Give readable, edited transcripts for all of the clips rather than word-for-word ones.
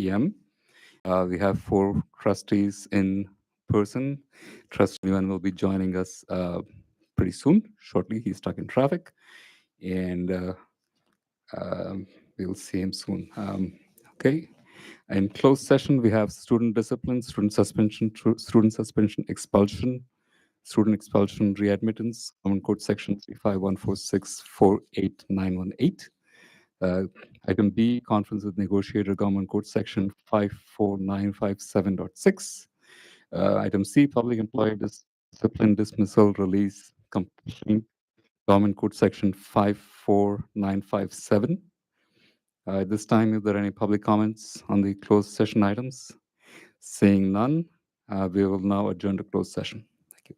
p.m. We have 4 trustees in person. Trustee Nguyen will be joining us pretty soon, shortly. He's stuck in traffic, and um, we'll see him soon. Okay. In closed session, we have student discipline, student suspension, expulsion, student expulsion, readmittance, Common Code Section 35146489118. Uh, Item B, conference with negotiator, Government Code Section 54957.6. Item C, public employee discipline, dismissal, release, complaint, Government Code Section 54957. At this time, if there are any public comments on the closed session items, seeing none, we will now adjourn to closed session. Thank you.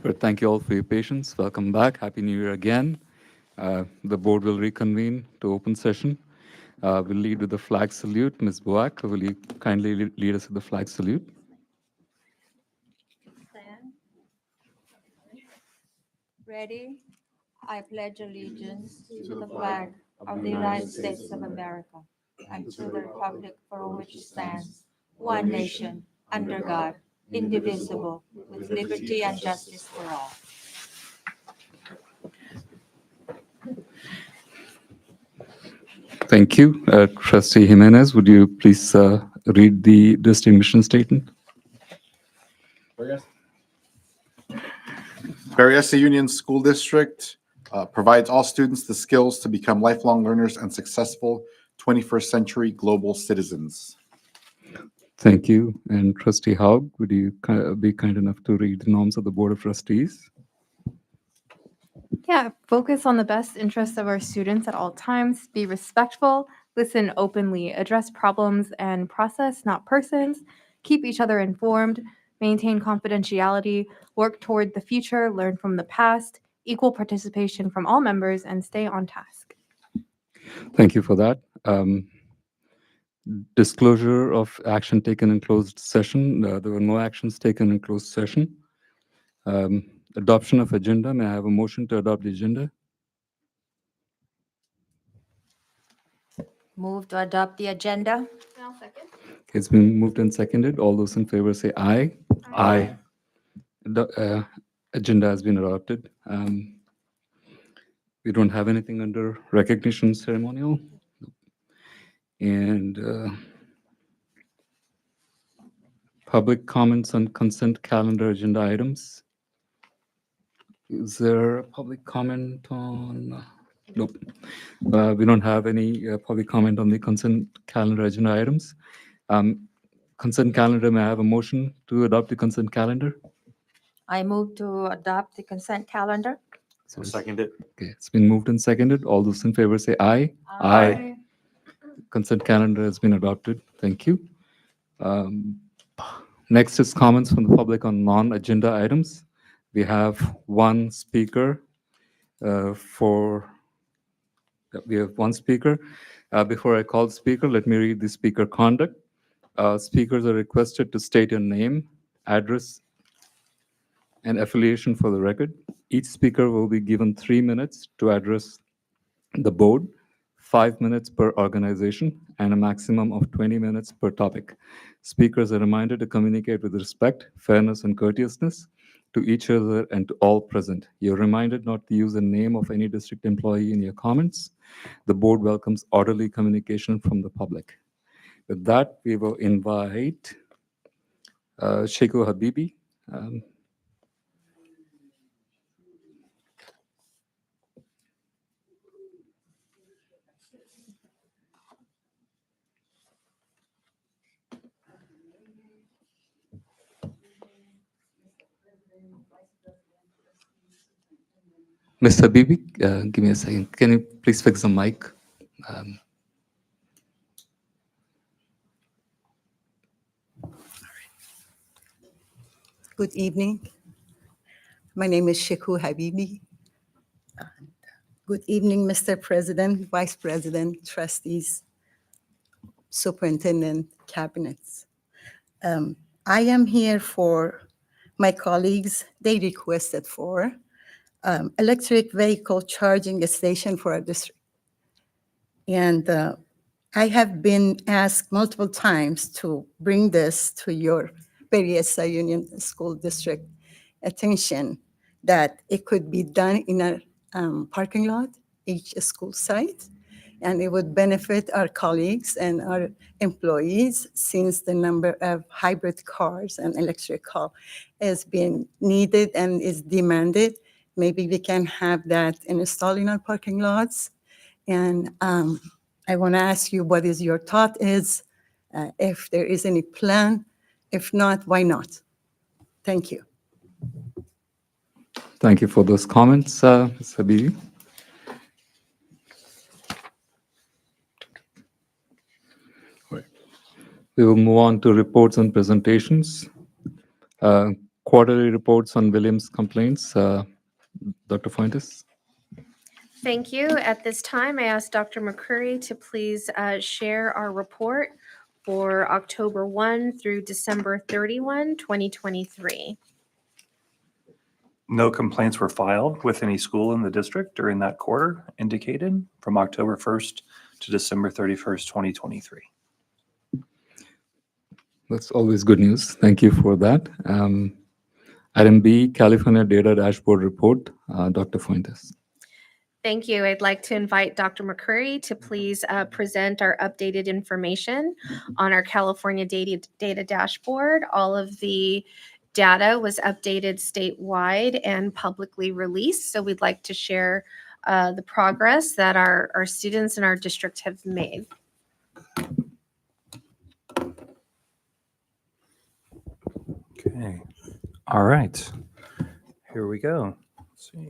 But thank you all for your patience. Welcome back. Happy New Year again. The board will reconvene to open session. We'll lead with the flag salute. Ms. Boak, will you kindly lead us with the flag salute? Stand. Ready? I pledge allegiance to the flag of the United States of America and to the republic for which it stands, one nation, under God, indivisible, with liberty and justice for all. Thank you. Trustee Jimenez, would you please read the district mission statement? Berryessa Union School District provides all students the skills to become lifelong learners and successful 21st century global citizens. Thank you. And Trustee Haug, would you be kind enough to read the norms of the Board of Trustees? Yeah, focus on the best interests of our students at all times, be respectful, listen openly, address problems and process, not persons, keep each other informed, maintain confidentiality, work toward the future, learn from the past, equal participation from all members, and stay on task. Thank you for that. Disclosure of action taken in closed session. There were no actions taken in closed session. Adoption of agenda. May I have a motion to adopt the agenda? Move to adopt the agenda. It's been moved and seconded. All those in favor say aye. Aye. The agenda has been adopted. We don't have anything under recognition ceremonial. And public comments on consent calendar agenda items. Is there a public comment on? Nope. We don't have any public comment on the consent calendar agenda items. Consent calendar, may I have a motion to adopt the consent calendar? I move to adopt the consent calendar. So Second it. Okay, it's been moved and seconded. All those in favor say aye. Aye. Consent calendar has been adopted. Thank you. Next is comments from the public on non-agenda items. We have one speaker we have one speaker. Before I call the speaker, let me read the speaker conduct. Speakers are requested to state your name, address, and affiliation for the record. Each speaker will be given 3 minutes to address the board, 5 minutes per organization, and a maximum of 20 minutes per topic. Speakers are reminded to communicate with respect, fairness, and courteousness to each other and to all present. You're reminded not to use the name of any district employee in your comments. The board welcomes orderly communication from the public. With that, we will invite Sheikhu Habibi. Mr. Habibi, give me a second. Can you please fix the mic? Good evening. My name is Sheikhu Habibi. Good evening, Mr. President, Vice President, Trustees, Superintendent, Cabinets. I am here for my colleagues. They requested for electric vehicle charging station for our district. And I have been asked multiple times to bring this to your Berryessa Union School District attention, that it could be done in a parking lot, each school site, and it would benefit our colleagues and our employees, since the number of hybrid cars and electric car is being needed and is demanded. Maybe we can have that installed in our parking lots. And I want to ask you what is your thought is, if there is any plan. If not, why not? Thank you. Thank you for those comments, Ms. Habibi. Right. We will move on to reports and presentations. quarterly reports on Williams complaints. Dr. Fuentes? Thank you. At this time, I ask Dr. McCurry to please share our report for October 1 through December 31, 2023. No complaints were filed with any school in the district during that quarter indicated from October 1st to December 31st, 2023. That's always good news. Thank you for that. Item B, California Data Dashboard Report. Dr. Fuentes. Thank you. I'd like to invite Dr. McCurry to please present our updated information on our California data dashboard. All of the data was updated statewide and publicly released. So we'd like to share the progress that our students in our district have made. Okay. All right. Here we go. Let's see.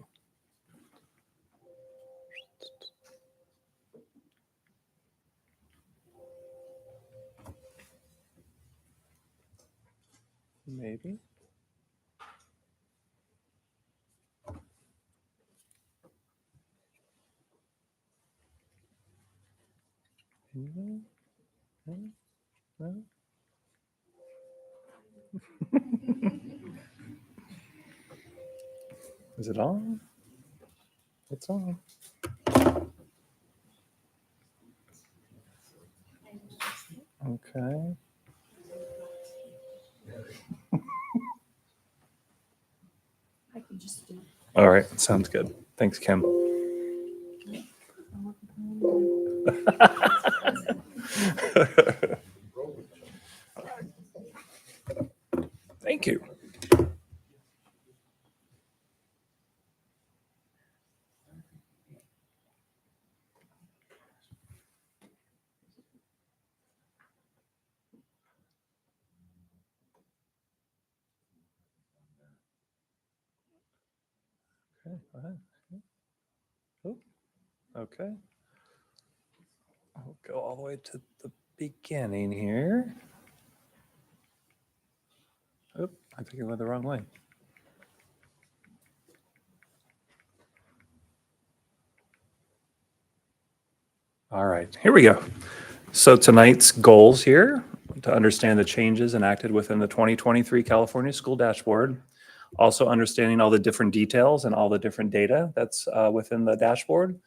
Maybe. No? Is it on? It's on. Okay. All right. Sounds good. Thanks, Kim. Thank you. Okay. All right. Oh, okay. I'll go all the way to the beginning here. Oh, I think I went the wrong way. All right, here we go. So tonight's goals here, to understand the changes enacted within the 2023 California School Dashboard, also understanding all the different details and all the different data that's within the dashboard,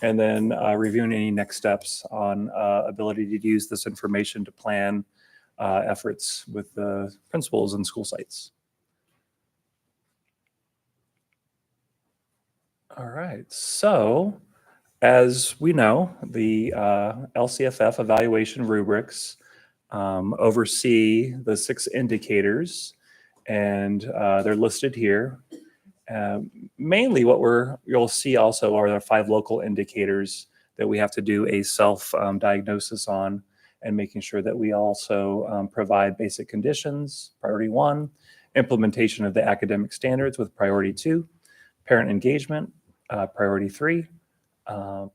and then reviewing any next steps on ability to use this information to plan efforts with the principals and school sites. All right, so as we know, the LCFF evaluation rubrics oversee the 6 indicators, and they're listed here. Mainly what you'll see also are the 5 local indicators that we have to do a self-diagnosis on, and making sure that we also provide basic conditions, priority 1, implementation of the academic standards with priority 2, parent engagement, priority 3,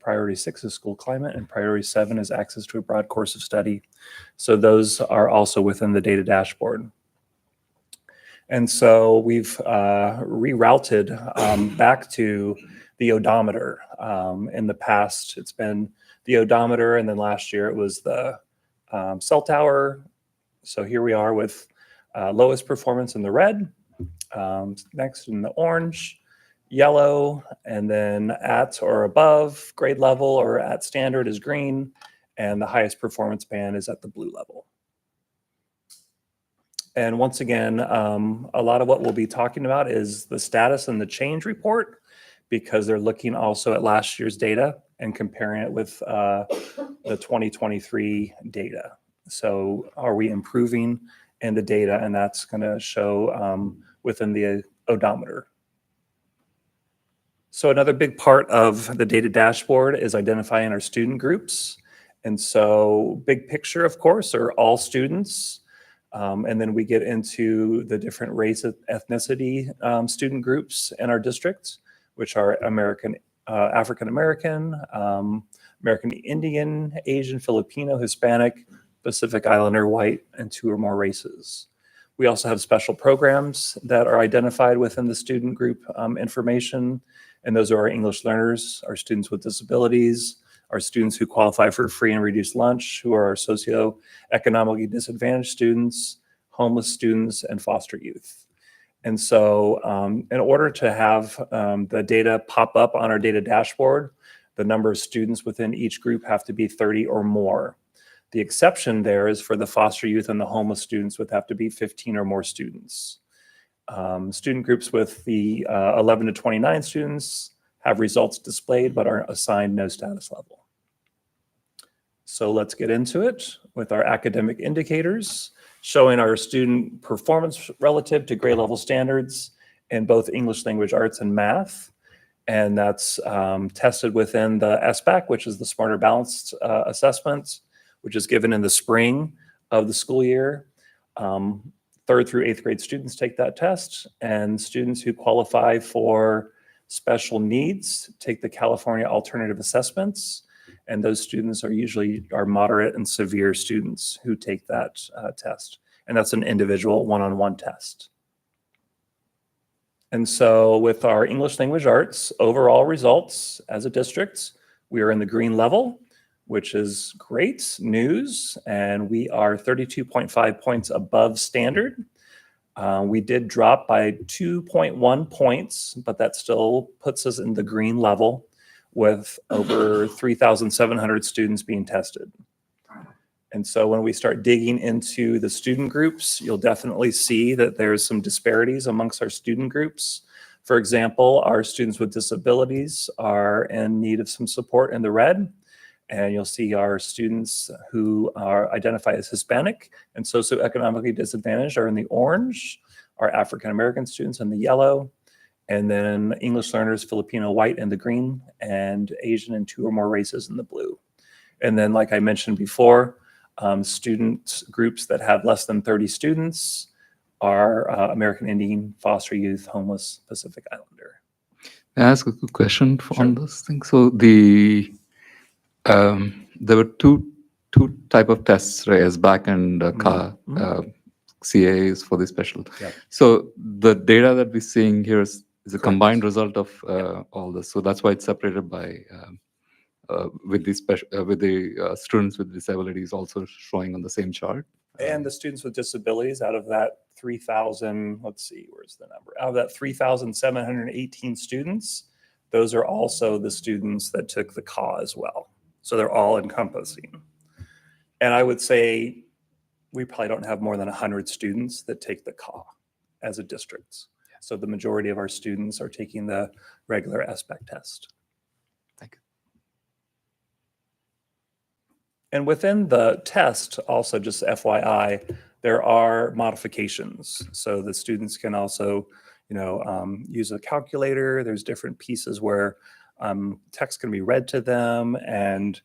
priority 6 is school climate, and priority 7 is access to a broad course of study. So those are also within the data dashboard. And so we've rerouted back to the odometer. In the past, it's been the odometer, and then last year it was the cell tower. So here we are with lowest performance in the red, next in the orange, yellow, and then at or above grade level or at standard is green, and the highest performance band is at the blue level. And once again, a lot of what we'll be talking about is the status and the change report, because they're looking also at last year's data and comparing it with the 2023 data. So are we improving in the data? And that's going to show within the odometer. So another big part of the data dashboard is identifying our student groups. And so big picture, of course, are all students. And then we get into the different race and ethnicity student groups in our district, which are American, African American, American Indian, Asian, Filipino, Hispanic, Pacific Islander, white, and 2 or more races. We also have special programs that are identified within the student group information, and those are our English learners, our students with disabilities, our students who qualify for free and reduced lunch, who are our socioeconomically disadvantaged students, homeless students, and foster youth. And so in order to have the data pop up on our data dashboard, the number of students within each group have to be 30 or more. The exception there is for the foster youth and the homeless students would have to be 15 or more students. Student groups with the 11 to 29 students have results displayed but are assigned no status level. So let's get into it with our academic indicators, showing our student performance relative to grade level standards in both English language arts and math. And that's tested within the SBAC, which is the Smarter Balanced Assessment, which is given in the spring of the school year. 3rd through 8th grade students take that test, and students who qualify for special needs take the California Alternative Assessments, and those students are usually moderate and severe students who take that test, and that's an individual one-on-one test. And so with our English language arts overall results as a district, we are in the green level, which is great news, and we are 32.5 points above standard. We did drop by 2.1 points, but that still puts us in the green level with over 3,700 students being tested. And so when we start digging into the student groups, you'll definitely see that there's some disparities amongst our student groups. For example, our students with disabilities are in need of some support in the red. And you'll see our students who are identified as Hispanic and socioeconomically disadvantaged are in the orange, our African-American students in the yellow, and then English learners, Filipino white in the green, and Asian and 2 or more races in the blue. And then, like I mentioned before, student groups that have less than 30 students are American Indian, foster youth, homeless, Pacific Islander. May I ask a quick question on Sure. this thing? So there were two type of tests, right? SBAC and CAs for the special. Yep. So the data that we're seeing here is a Correct. combined result of all this. So that's why it's separated by with the students with disabilities also showing on the same chart. And the students with disabilities, out of that 3,000, let's see, where's the number? Out of that 3,718 students, those are also the students that took the CAW as well. So they're all encompassing. And I would say we probably don't have more than 100 students that take the CAW as a district. So the majority of our students are taking the regular SBAC test. Thank you. And within the test, also just FYI, there are modifications. So the students can also, use a calculator. There's different pieces where text can be read to them and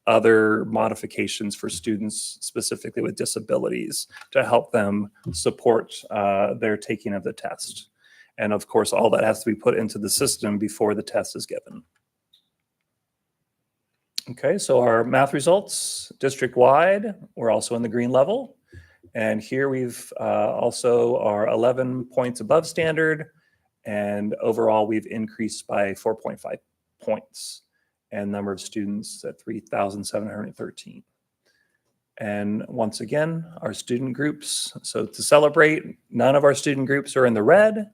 other modifications for students specifically with disabilities to help them support their taking of the test. And of course, all that has to be put into the system before the test is given. Okay, so our math results, district-wide, we're also in the green level. And here we've also are 11 points above standard. And overall, we've increased by 4.5 points and number of students at 3,713. And once again, our student groups. So to celebrate, none of our student groups are in the red.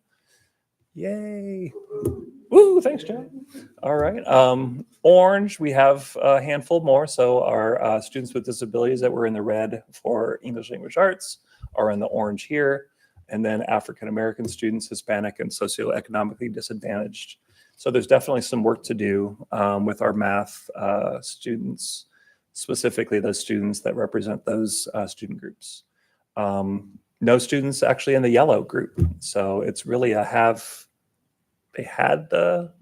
Yay. Woo, thanks, John. All right. Orange, we have a handful more. So our students with disabilities that were in the red for English language arts are in the orange here. And then African-American students, Hispanic, and socioeconomically disadvantaged. So there's definitely some work to do with our math students, specifically those students that represent those student groups. No students actually in the yellow group. So it's really they had the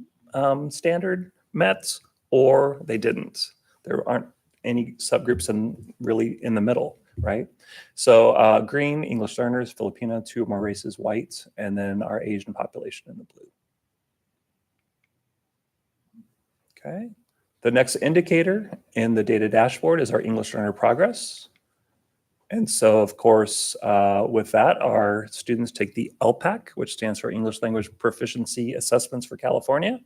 standard met or they didn't. There aren't any subgroups really in the middle, right? So green, English learners, Filipino, 2 or more races, white, and then our Asian population in the blue. Okay. The next indicator in the data dashboard is our English learner progress. And so, of course, with that, our students take the LPAC, which stands for English Language Proficiency Assessments for California.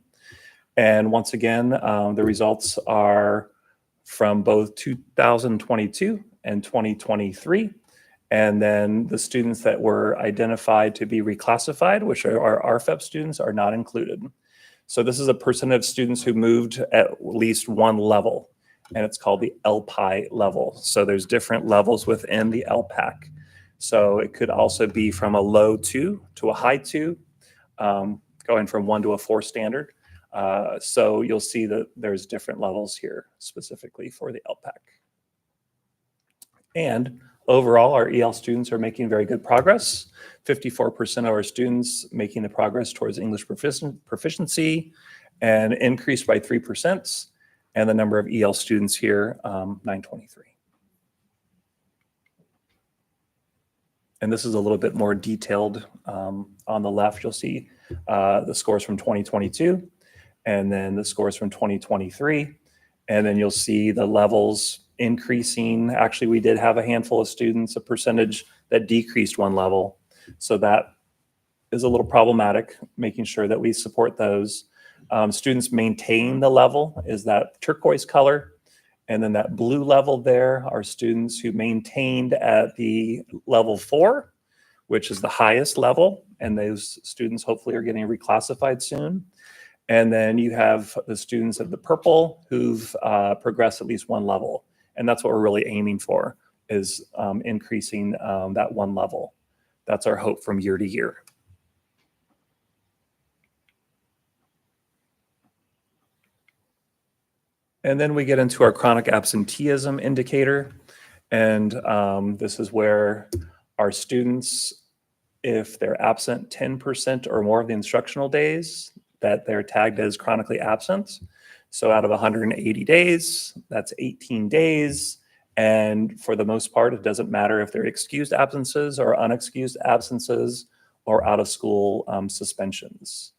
And once again, the results are from both 2022 and 2023. And then the students that were identified to be reclassified, which are our RFEP students, are not included. So this is a percent of students who moved at least one level, and it's called the LPI level. So there's different levels within the LPAC. So it could also be from a low 2 to a high 2, going from 1 to a 4 standard. So you'll see that there's different levels here specifically for the LPAC. And overall, our EL students are making very good progress. 54% of our students making the progress towards English proficiency and increased by 3%. And the number of EL students here, 923. And this is a little bit more detailed. On the left, you'll see the scores from 2022, and then the scores from 2023. And then you'll see the levels increasing. Actually, we did have a handful of students, a percentage that decreased one level. So that is a little problematic, making sure that we support those. Students maintain the level is that turquoise color. And then that blue level there are students who maintained at the level 4, which is the highest level. And those students hopefully are getting reclassified soon. And then you have the students at the purple who've progressed at least one level. And that's what we're really aiming for, is increasing that one level. That's our hope from year to year. And then we get into our chronic absenteeism indicator. And this is where our students, if they're absent 10% or more of the instructional days, that they're tagged as chronically absent. So out of 180 days, that's 18 days. And for the most part, it doesn't matter if they're excused absences or unexcused absences or out of school suspensions.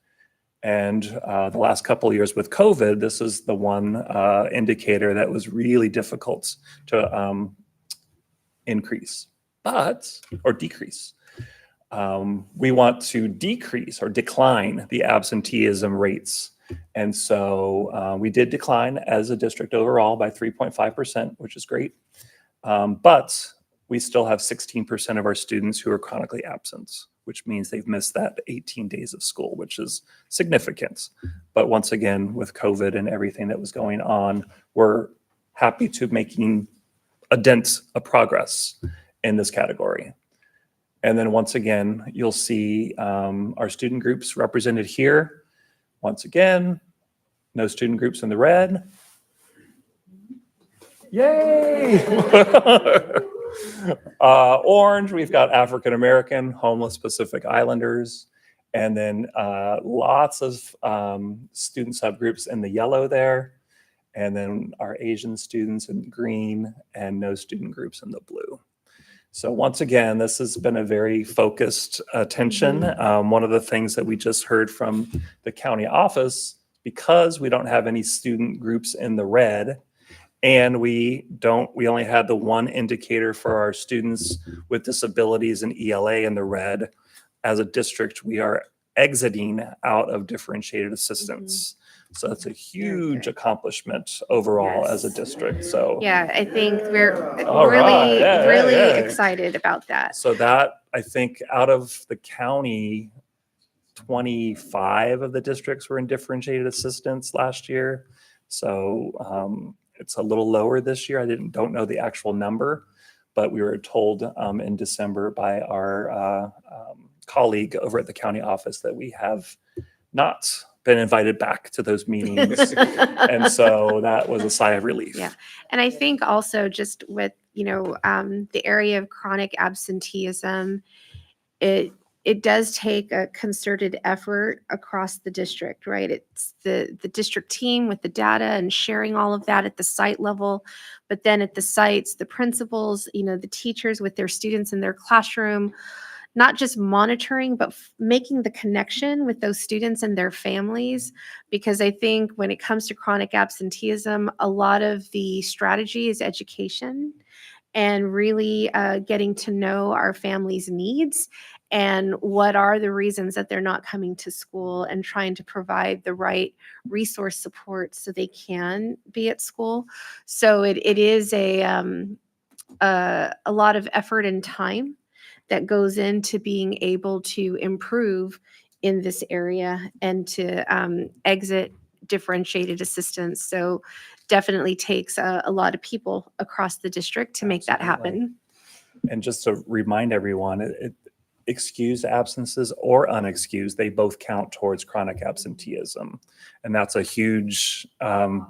And the last couple of years with COVID, this is the one indicator that was really difficult to increase, or decrease. We want to decrease or decline the absenteeism rates. And so we did decline as a district overall by 3.5%, which is great. But we still have 16% of our students who are chronically absent, which means they've missed that 18 days of school, which is significant. But once again, with COVID and everything that was going on, we're happy to making a dent of progress in this category. And then once again, you'll see our student groups represented here. Once again, no student groups in the red. Yay! Orange, we've got African American, homeless Pacific Islanders, and then lots of student subgroups in the yellow there, and then our Asian students in green, and no student groups in the blue. So once again, this has been a very focused attention. One of the things that we just heard from the county office, because we don't have any student groups in the red, and we only had the one indicator for our students with disabilities and ELA in the red. As a district, we are exiting out of differentiated assistance. So that's a huge accomplishment overall as a district. So Yeah, I think we're All really, right. Yeah, really yeah. excited about that. So that, I think, out of the county, 25 of the districts were in differentiated assistance last year. So it's a little lower this year. I don't know the actual number, but we were told in December by our colleague over at the county office that we have not been invited back to those meetings. And so that was a sigh of relief. Yeah. And I think also just with, the area of chronic absenteeism, it does take a concerted effort across the district, right? It's the district team with the data and sharing all of that at the site level. But then at the sites, the principals, the teachers with their students in their classroom, not just monitoring, but making the connection with those students and their families. Because I think when it comes to chronic absenteeism, a lot of the strategy is education. and really getting to know our families' needs and what are the reasons that they're not coming to school, and trying to provide the right resource support so they can be at school. So it is a lot of effort and time that goes into being able to improve in this area and to exit differentiated assistance. So definitely takes a lot of people across the district to make that Absolutely. happen. And just to remind everyone, excused absences or unexcused, they both count towards chronic absenteeism. And that's a huge, For our,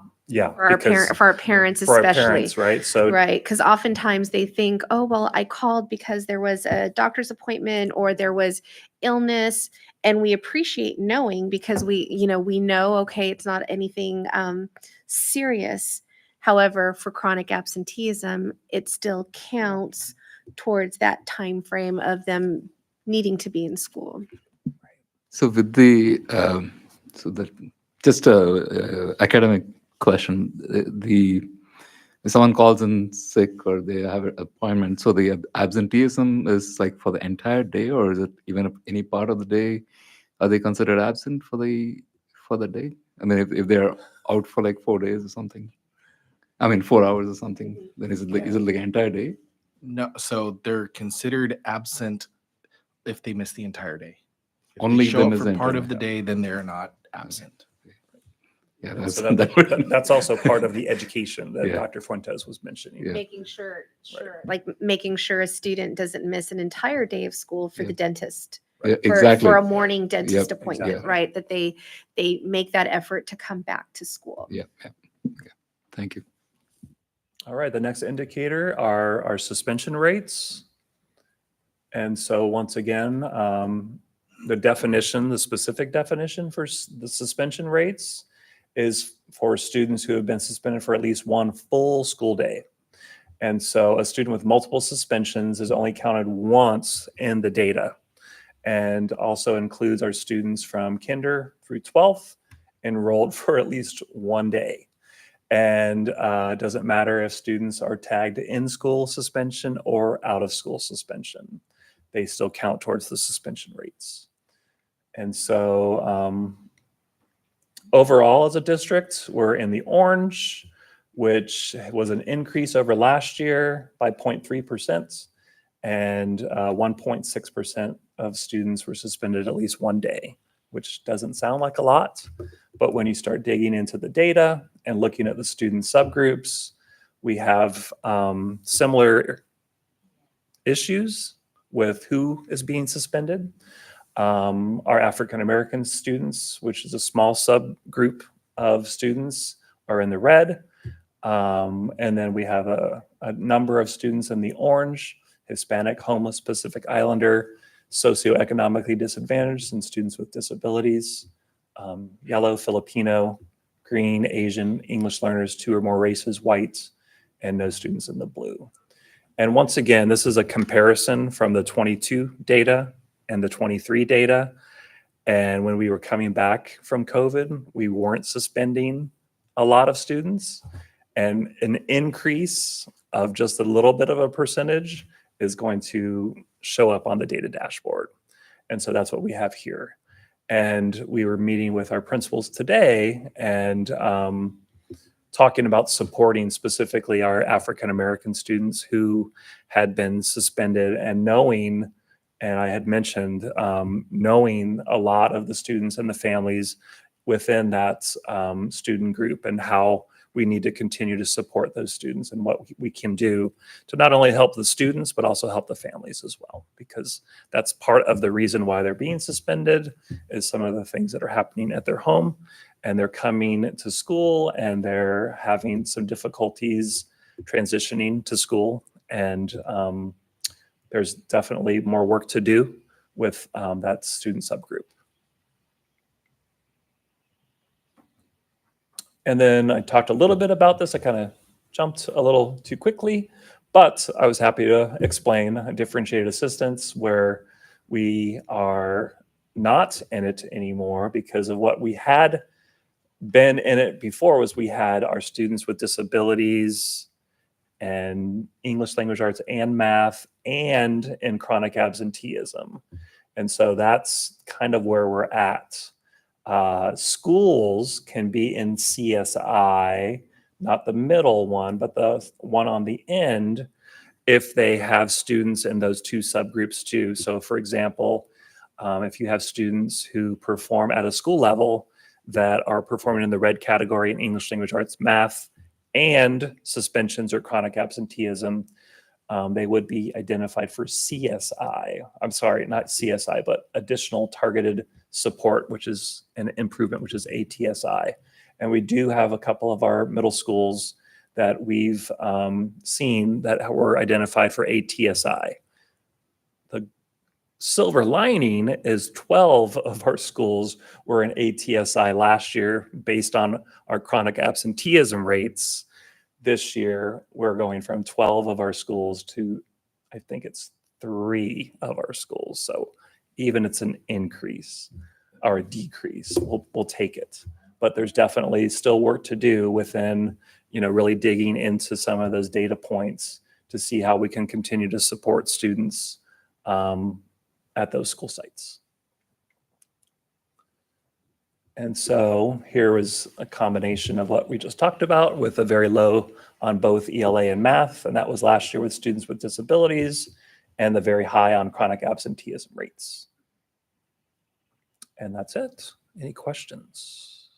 for our parents for our especially. parents, right? So Right, because oftentimes they think, oh, well, I called because there was a doctor's appointment or there was illness, and we appreciate knowing because we know, okay, it's not anything serious. However, for chronic absenteeism, it still counts towards that time frame of them needing to be in school. So with the so that just a academic question, the if someone calls in sick or they have an appointment, so the absenteeism is like for the entire day, or is it even any part of the day? Are they considered absent for the day? I mean, if they're out for like 4 days or something, I mean 4 hours or something, then is it like entire day? No, so they're considered absent if they miss the entire day. If Only they show then up is for the part entire of the day, then they're not absent. Yeah, And that's so that's also part of the education that Yeah. Dr. Fuentes was mentioning. Yeah. Making sure, like making sure a student doesn't miss an entire day of school for the Yep. dentist. Yeah, For, exactly. for a morning dentist Yep, appointment, exactly. right? That they make that effort to come back to school. Yeah, yeah. Okay. Thank you. All right, the next indicator are our suspension rates. And so once again, the specific definition for the suspension rates is for students who have been suspended for at least one full school day. And so a student with multiple suspensions is only counted once in the data, and also includes our students from kinder through 12th enrolled for at least one day. And it doesn't matter if students are tagged in school suspension or out of school suspension, they still count towards the suspension rates. And so overall as a district, we're in the orange, which was an increase over last year by 0.3%, and 1.6% of students were suspended at least one day, which doesn't sound like a lot. But when you start digging into the data and looking at the student subgroups, we have similar issues with who is being suspended. Our African-American students, which is a small subgroup of students, are in the red. And then we have a number of students in the orange: Hispanic, homeless, Pacific Islander, socioeconomically disadvantaged, and students with disabilities. Yellow, Filipino, green, Asian, English learners, 2 or more races, white, and no students in the blue. And once again, this is a comparison from the 22 data and the 23 data. And when we were coming back from COVID, we weren't suspending a lot of students. And an increase of just a little bit of a percentage is going to show up on the data dashboard. And so that's what we have here. And we were meeting with our principals today and talking about supporting specifically our African-American students who had been suspended, and knowing, and I had mentioned, knowing a lot of the students and the families within that student group, and how we need to continue to support those students and what we can do to not only help the students, but also help the families as well, because that's part of the reason why they're being suspended is some of the things that are happening at their home, and they're coming to school and they're having some difficulties transitioning to school. And there's definitely more work to do with that student subgroup. And then I talked a little bit about this. I kind of jumped a little too quickly, but I was happy to explain differentiated assistance, where we are not in it anymore because of what we had been in it before. Was we had our students with disabilities in English language arts and math and in chronic absenteeism. And so that's kind of where we're at. Schools can be in CSI, not the middle one, but the one on the end, if they have students in those two subgroups too. So for example, if you have students who perform at a school level that are performing in the red category in English language arts, math, and suspensions or chronic absenteeism, they would be identified for CSI. I'm sorry, not CSI, but additional targeted support, which is an improvement, which is ATSI. And we do have a couple of our middle schools that we've seen that were identified for ATSI. The silver lining is 12 of our schools were in ATSI last year based on our chronic absenteeism rates. This year, we're going from 12 of our schools to, I think it's 3 of our schools. So even it's an increase or a decrease, we'll take it. But there's definitely still work to do within, really digging into some of those data points to see how we can continue to support students at those school sites. And so here was a combination of what we just talked about with a very low on both ELA and math, and that was last year with students with disabilities, and the very high on chronic absenteeism rates. And that's it. Any questions?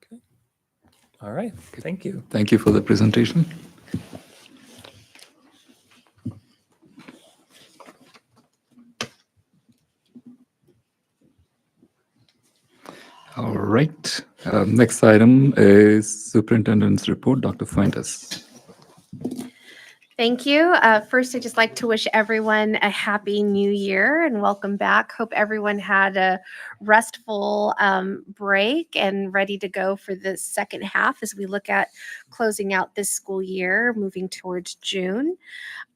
Okay. All right. Thank you. Thank you for the presentation. All right. Next item is Superintendent's report. Dr. Fuentes. Thank you. First, I'd just like to wish everyone a happy new year and welcome back. Hope everyone had a restful break and ready to go for the second half as we look at closing out this school year, moving towards June.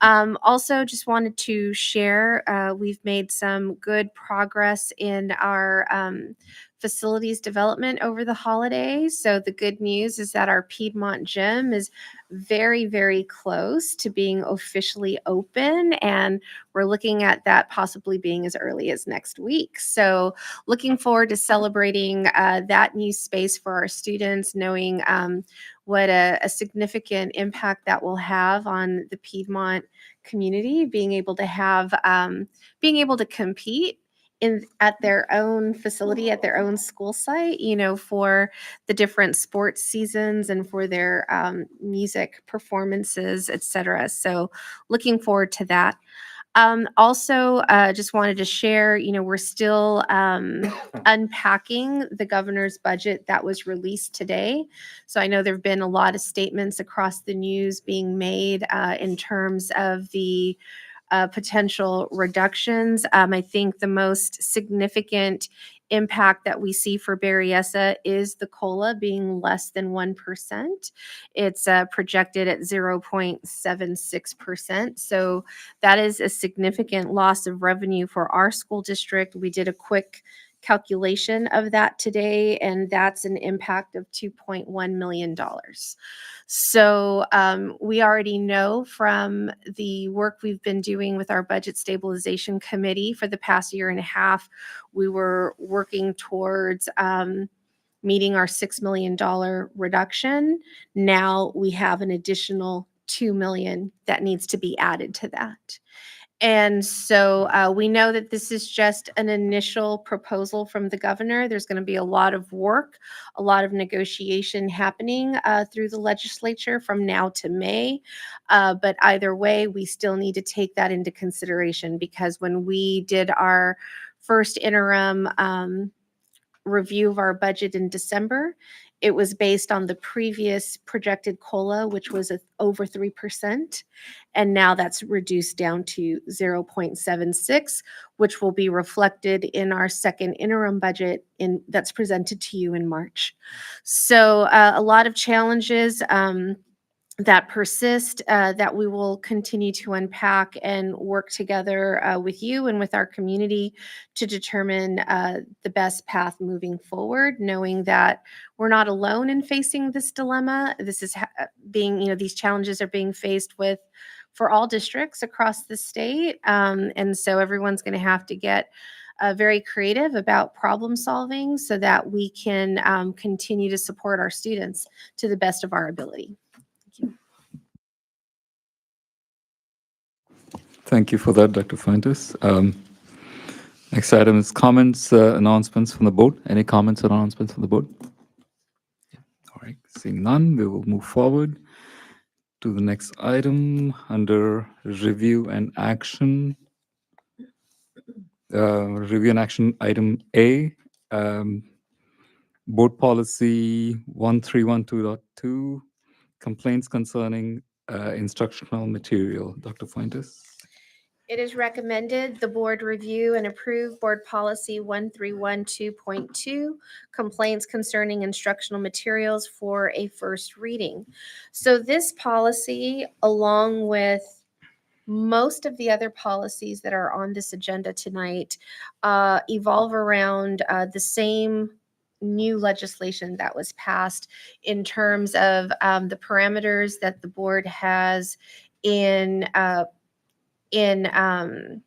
Also, just wanted to share, we've made some good progress in our facilities development over the holidays. So the good news is that our Piedmont gym is very, very close to being officially open, and we're looking at that possibly being as early as next week. So looking forward to celebrating that new space for our students, knowing what a significant impact that will have on the Piedmont community, being able to compete at their own facility, at their own school site, for the different sports seasons and for their music performances, etc. So looking forward to that. Also, just wanted to share, we're still unpacking the governor's budget that was released today. So I know there have been a lot of statements across the news being made in terms of the potential reductions. I think the most significant impact that we see for Berryessa is the COLA being less than 1%. It's projected at 0.76%. So that is a significant loss of revenue for our school district. We did a quick calculation of that today, and that's an impact of $2.1 million. So we already know from the work we've been doing with our budget stabilization committee for the past year and a half, we were working towards meeting our $6 million reduction. Now we have an additional $2 million that needs to be added to that. And so we know that this is just an initial proposal from the governor. There's going to be a lot of work, a lot of negotiation happening through the legislature from now to May. But either way, we still need to take that into consideration, because when we did our first interim review of our budget in December, it was based on the previous projected COLA, which was over 3%. And now that's reduced down to 0.76, which will be reflected in our second interim budget that's presented to you in March. So a lot of challenges. that persist, that we will continue to unpack and work together with you and with our community to determine the best path moving forward, knowing that we're not alone in facing this dilemma. This is being, these challenges are being faced with for all districts across the state. And so everyone's going to have to get very creative about problem solving so that we can continue to support our students to the best of our ability. Thank you for that, Dr. Fuentes. Next item is comments, announcements from the board. Any comments or announcements from the board? All right, seeing none, we will move forward to the next item under review and action. Review and action item A, board policy 1312.2, complaints concerning instructional material. Dr. Fuentes? It is recommended the board review and approve board policy 1312.2, complaints concerning instructional materials for a first reading. So this policy, along with most of the other policies that are on this agenda tonight, evolve around the same new legislation that was passed in terms of the parameters that the board has in to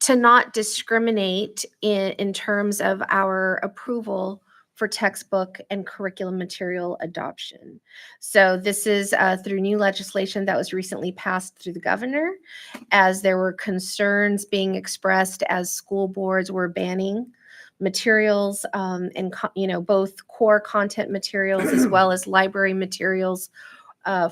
not discriminate in terms of our approval for textbook and curriculum material adoption. So this is through new legislation that was recently passed through the governor, as there were concerns being expressed as school boards were banning materials and both core content materials as well as library materials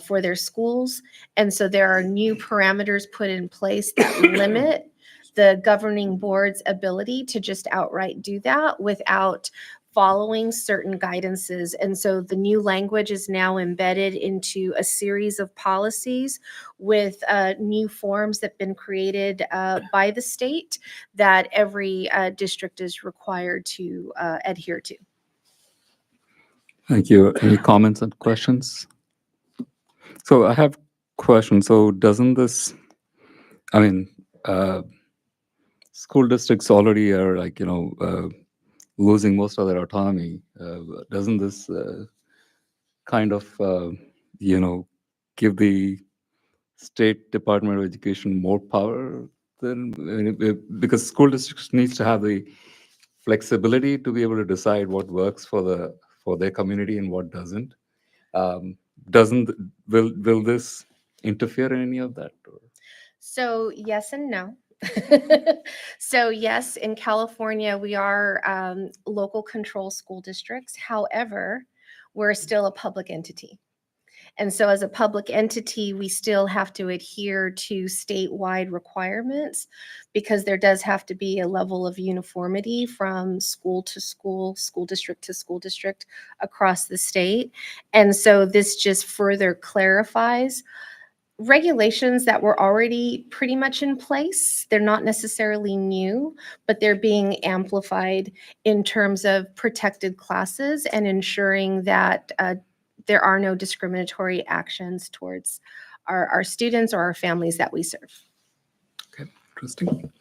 for their schools. And so there are new parameters put in place that limit the governing board's ability to just outright do that without following certain guidances. And so the new language is now embedded into a series of policies with new forms that have been created by the state that every district is required to adhere to. Thank you. Any comments and questions? So I have questions. So doesn't this, I mean, school districts already are like, losing most of their autonomy. Doesn't this kind of, give the State Department of Education more power than, because school districts needs to have the flexibility to be able to decide what works for their community and what doesn't. Will this interfere in any of that? Or? So yes and no. So yes, in California, we are local control school districts. However, we're still a public entity. And so as a public entity, we still have to adhere to statewide requirements because there does have to be a level of uniformity from school to school, school district to school district across the state. And so this just further clarifies regulations that were already pretty much in place. They're not necessarily new, but they're being amplified in terms of protected classes and ensuring that there are no discriminatory actions towards our students or our families that we serve. Okay, interesting.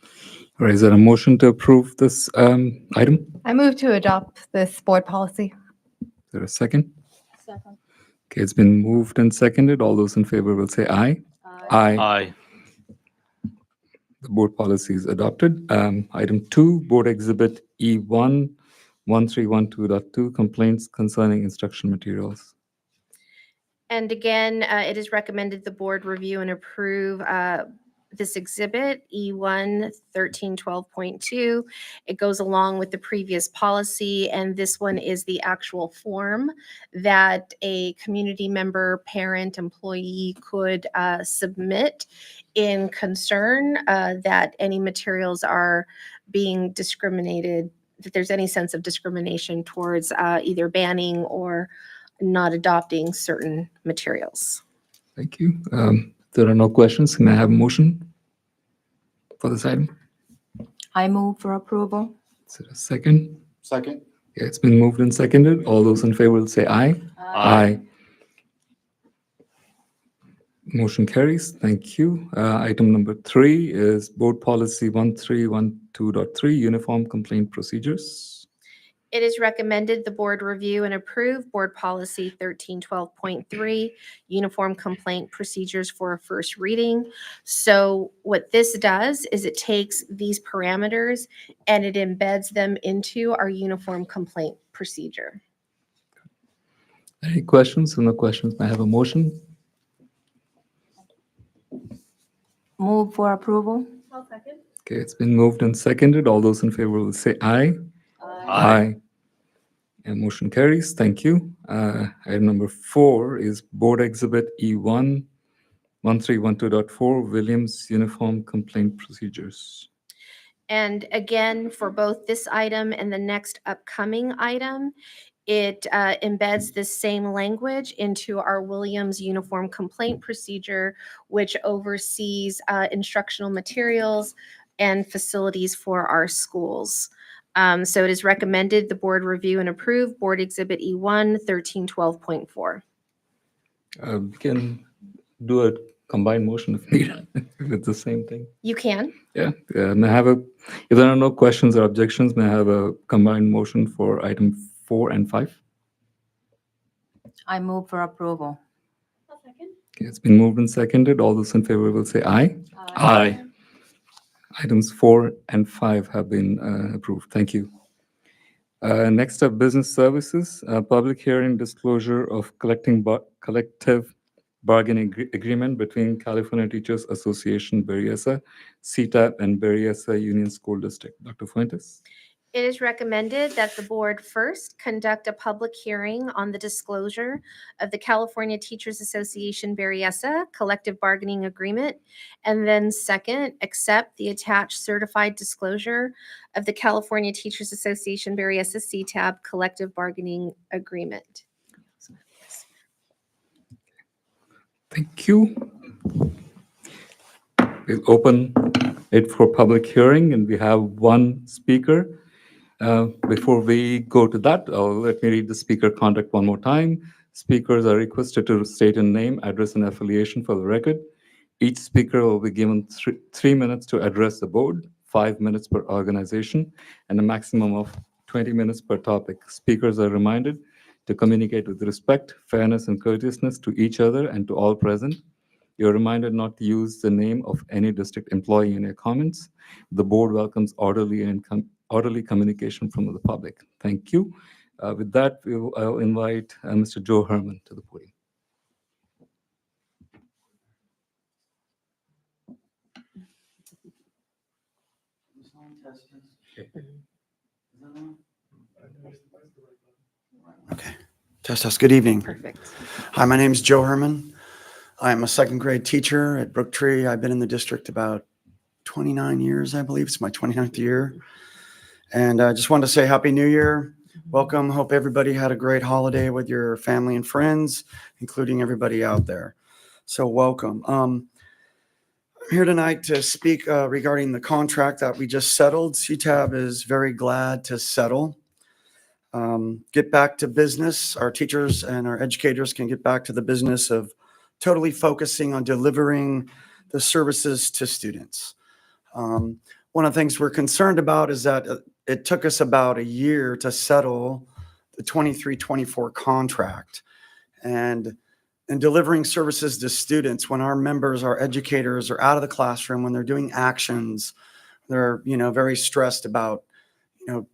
All right, is there a motion to approve this item? I move to adopt this board policy. Is there a second? Second. Okay, it's been moved and seconded. All those in favor will say aye. Aye. Aye. The board policy is adopted. Item 2, Board Exhibit E1 1312.2, complaints concerning instruction materials. And again, it is recommended the board review and approve this exhibit, E1 1312.2. It goes along with the previous policy, and this one is the actual form that a community member, parent, employee could submit in concern that any materials are being discriminated, that there's any sense of discrimination towards either banning or not adopting certain materials. Thank you. There are no questions. Can I have a motion for this item? I move for approval. Is there a second? Second? Yeah, it's been moved and seconded. All those in favor will say aye. Aye. Motion carries. Thank you. Item number 3 is Board Policy 1312.3, Uniform Complaint Procedures. It is recommended the board review and approve Board Policy 1312.3, Uniform Complaint Procedures for a first reading. So what this does is it takes these parameters and it embeds them into our uniform complaint procedure. Any questions? If no questions, may I have a motion? Move for approval. Okay, it's been moved and seconded. All those in favor will say aye. Aye. And motion carries. Thank you. Item number 4 is Board Exhibit E1, 1312.4, Williams Uniform Complaint Procedures. And again, for both this item and the next upcoming item, it embeds the same language into our Williams Uniform Complaint Procedure, which oversees instructional materials and facilities for our schools. So it is recommended the board review and approve Board Exhibit E1, 1312.4. We can do a combined motion if needed. If it's the same thing. You can. Yeah. May I have if there are no questions or objections, may I have a combined motion for item 4 and 5? I move for approval. Okay, it's been moved and seconded. All those in favor will say aye. Aye. Items 4 and 5 have been approved. Thank you. Next up, business services, public hearing disclosure of collective bargaining agreement between California Teachers Association, Berryessa, CTAP, and Berryessa Union School District. Dr. Fuentes? It is recommended that the board first conduct a public hearing on the disclosure of the California Teachers Association Berryessa collective bargaining agreement, and then second, accept the attached certified disclosure of the California Teachers Association Berryessa CTAB collective bargaining agreement. Thank you. We'll open it for public hearing, and we have one speaker. Before we go to that, let me read the speaker conduct one more time. Speakers are requested to state a name, address, and affiliation for the record. Each speaker will be given 3 minutes to address the board, 5 minutes per organization, and a maximum of 20 minutes per topic. Speakers are reminded to communicate with respect, fairness, and courteousness to each other and to all present. You're reminded not to use the name of any district employee in your comments. The board welcomes orderly communication from the public. Thank you. With that, I'll invite Mr. Joe Herman to the podium. Okay. Test. Good evening. Perfect. Hi, my name is Joe Herman. I'm a second grade teacher at Brooktree. I've been in the district about 29 years, I believe. It's my 29th year. And I just wanted to say Happy New Year. Welcome. Hope everybody had a great holiday with your family and friends, including everybody out there. So welcome. I'm here tonight to speak regarding the contract that we just settled. CTAB is very glad to settle. Get back to business. Our teachers and our educators can get back to the business of totally focusing on delivering the services to students. One of the things we're concerned about is that it took us about a year to settle the 23-24 contract. And in delivering services to students, when our members, our educators are out of the classroom, when they're doing actions, they're, very stressed about,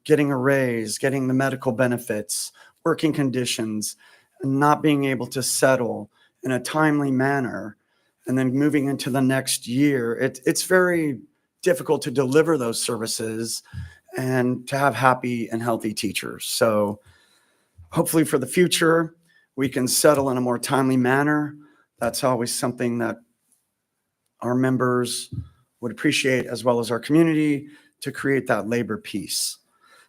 getting a raise, getting the medical benefits, working conditions, and not being able to settle in a timely manner. And then moving into the next year, it's very difficult to deliver those services and to have happy and healthy teachers. So hopefully for the future, we can settle in a more timely manner. That's always something that our members would appreciate, as well as our community, to create that labor peace.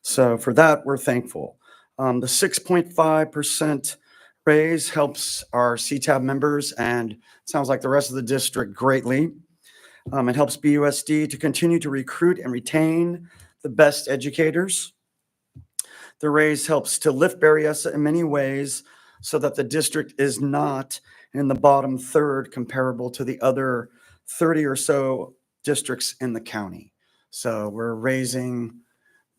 So for that, we're thankful. The 6.5% raise helps our CTAB members, and it sounds like the rest of the district greatly. It helps BUSD to continue to recruit and retain the best educators. The raise helps to lift Berryessa in many ways so that the district is not in the bottom third comparable to the other 30 or so districts in the county. So we're raising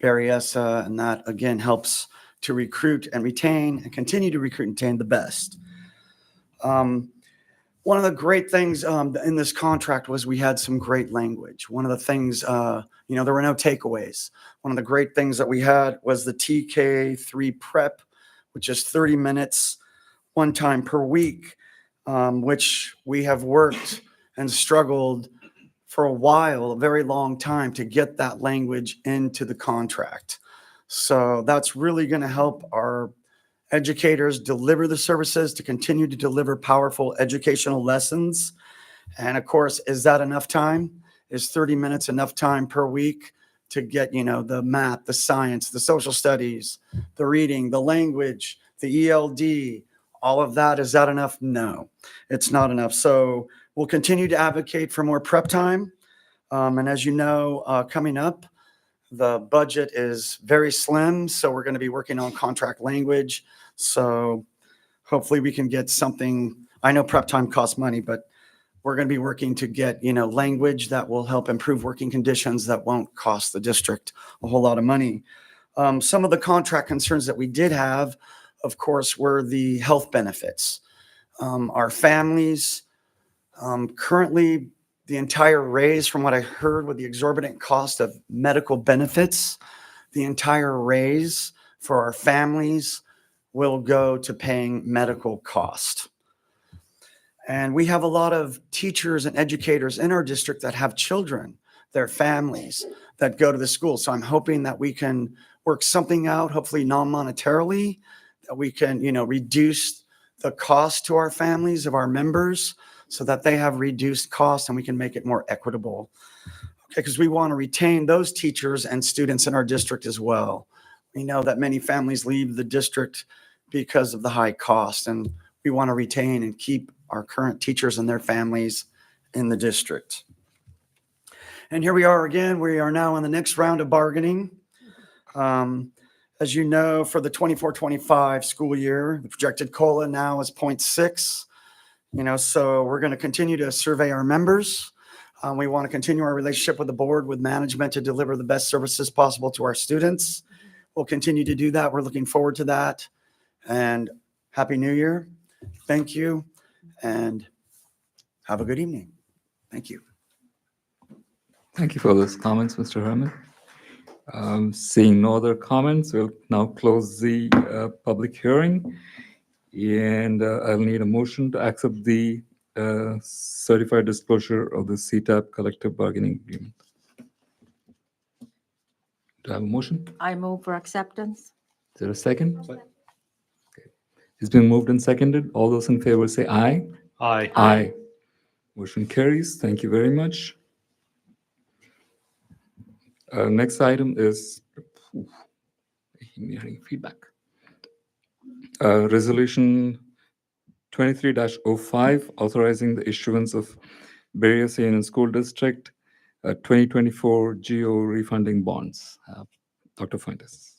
Berryessa, and that again helps to recruit and retain and continue to recruit and retain the best. One of the great things in this contract was we had some great language. One of the things, there were no takeaways. One of the great things that we had was the TK3 prep, which is 30 minutes, one time per week, which we have worked and struggled for a while, a very long time, to get that language into the contract. So that's really going to help our educators deliver the services, to continue to deliver powerful educational lessons. And of course, is that enough time? Is 30 minutes enough time per week to get, the math, the science, the social studies, the reading, the language, the ELD, all of that? Is that enough? No, it's not enough. So we'll continue to advocate for more prep time. And as you know, coming up, the budget is very slim, so we're going to be working on contract language. So hopefully we can get something. I know prep time costs money, but we're going to be working to get, language that will help improve working conditions that won't cost the district a whole lot of money. Some of the contract concerns that we did have, of course, were the health benefits. Our families, currently, the entire raise, from what I heard, with the exorbitant cost of medical benefits, the entire raise for our families will go to paying medical cost. And we have a lot of teachers and educators in our district that have children, their families, that go to the school. So I'm hoping that we can work something out, hopefully non-monetarily, that we can, reduce the cost to our families of our members, so that they have reduced costs and we can make it more equitable. Okay, because we want to retain those teachers and students in our district as well. We know that many families leave the district because of the high cost, and we want to retain and keep our current teachers and their families in the district. And here we are again. We are now in the next round of bargaining. As you know, for the 24-25 school year, the projected COLA now is 0.6. So we're going to continue to survey our members. We want to continue our relationship with the board, with management, to deliver the best services possible to our students. We'll continue to do that. We're looking forward to that. And Happy New Year. Thank you. And have a good evening. Thank you. Thank you for those comments, Mr. Herman. Seeing no other comments, we'll now close the public hearing. And I'll need a motion to accept the certified disclosure of the CTAP collective bargaining agreement. Do I have a motion? I move for acceptance. Is there a second? Okay. It's been moved and seconded. All those in favor say aye. Aye. Aye. Motion carries. Thank you very much. Next item is hearing feedback. Resolution 23-05, authorizing the issuance of Berryessa Union School District 2024 GO refunding bonds. Dr. Fuentes.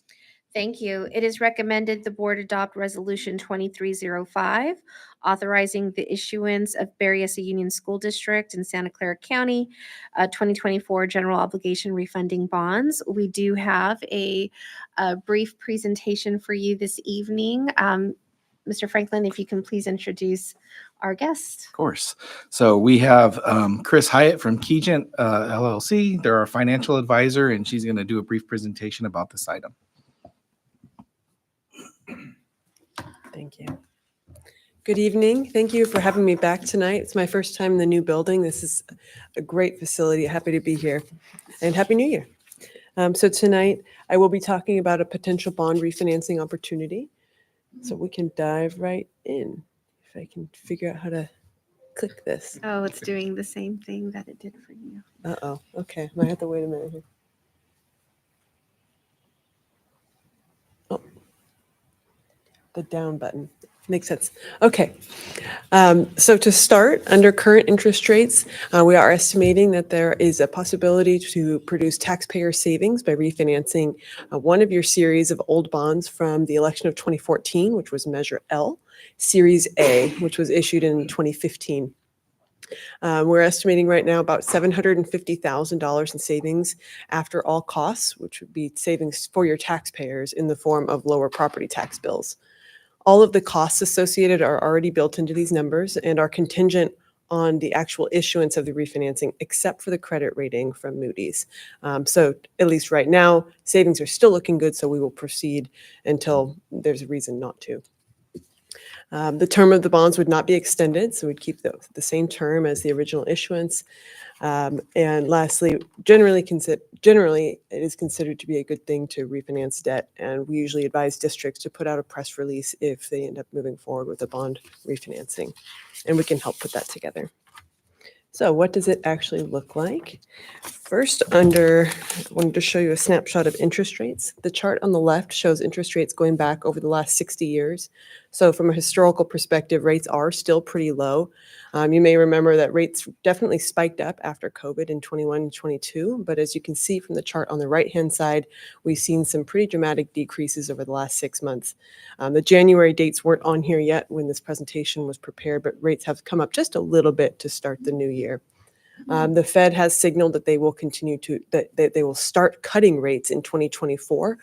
Thank you. It is recommended the board adopt Resolution 2305, authorizing the issuance of Berryessa Union School District in Santa Clara County 2024 general obligation refunding bonds. We do have a brief presentation for you this evening. Mr. Franklin, if you can please introduce our guest. Of course. So we have Chris Hyatt from Kegent LLC. They're our financial advisor, and she's going to do a brief presentation about this item. Thank you. Good evening. Thank you for having me back tonight. It's my first time in the new building. This is a great facility. Happy to be here. And Happy New Year. So tonight I will be talking about a potential bond refinancing opportunity. So we can dive right in. If I can figure out how to click this. Oh, it's doing the same thing that it did for you. Uh-oh. Okay. Might have to wait a minute here. Oh. The down button. Makes sense. Okay. So to start, under current interest rates, we are estimating that there is a possibility to produce taxpayer savings by refinancing one of your series of old bonds from the election of 2014, which was Measure L, Series A, which was issued in 2015. We're estimating right now about $750,000 in savings after all costs, which would be savings for your taxpayers in the form of lower property tax bills. All of the costs associated are already built into these numbers and are contingent on the actual issuance of the refinancing, except for the credit rating from Moody's. So at least right now, savings are still looking good, so we will proceed until there's a reason not to. The term of the bonds would not be extended, so we'd keep the same term as the original issuance. And lastly, generally, it is considered to be a good thing to refinance debt, and we usually advise districts to put out a press release if they end up moving forward with a bond refinancing, and we can help put that together. So what does it actually look like? First, I wanted to show you a snapshot of interest rates. The chart on the left shows interest rates going back over the last 60 years. So from a historical perspective, rates are still pretty low. You may remember that rates definitely spiked up after COVID in 21 and 22. But as you can see from the chart on the right-hand side, we've seen some pretty dramatic decreases over the last 6 months. The January dates weren't on here yet when this presentation was prepared, but rates have come up just a little bit to start the new year. The Fed has signaled that they will that they will start cutting rates in 2024.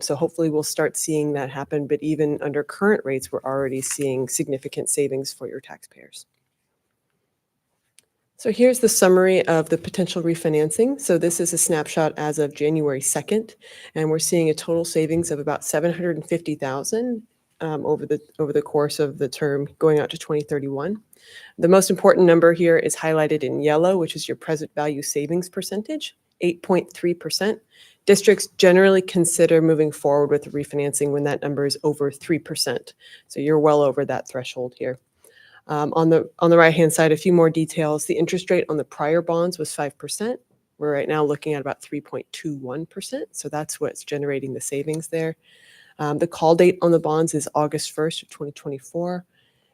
So hopefully we'll start seeing that happen. But even under current rates, we're already seeing significant savings for your taxpayers. So here's the summary of the potential refinancing. So this is a snapshot as of January 2nd, and we're seeing a total savings of about $750,000 over the course of the term going out to 2031. The most important number here is highlighted in yellow, which is your present value savings percentage, 8.3%. Districts generally consider moving forward with the refinancing when that number is over 3%. So you're well over that threshold here. On the right-hand side, a few more details. The interest rate on the prior bonds was 5%. We're right now looking at about 3.21%. So that's what's generating the savings there. The call date on the bonds is August 1st of 2024.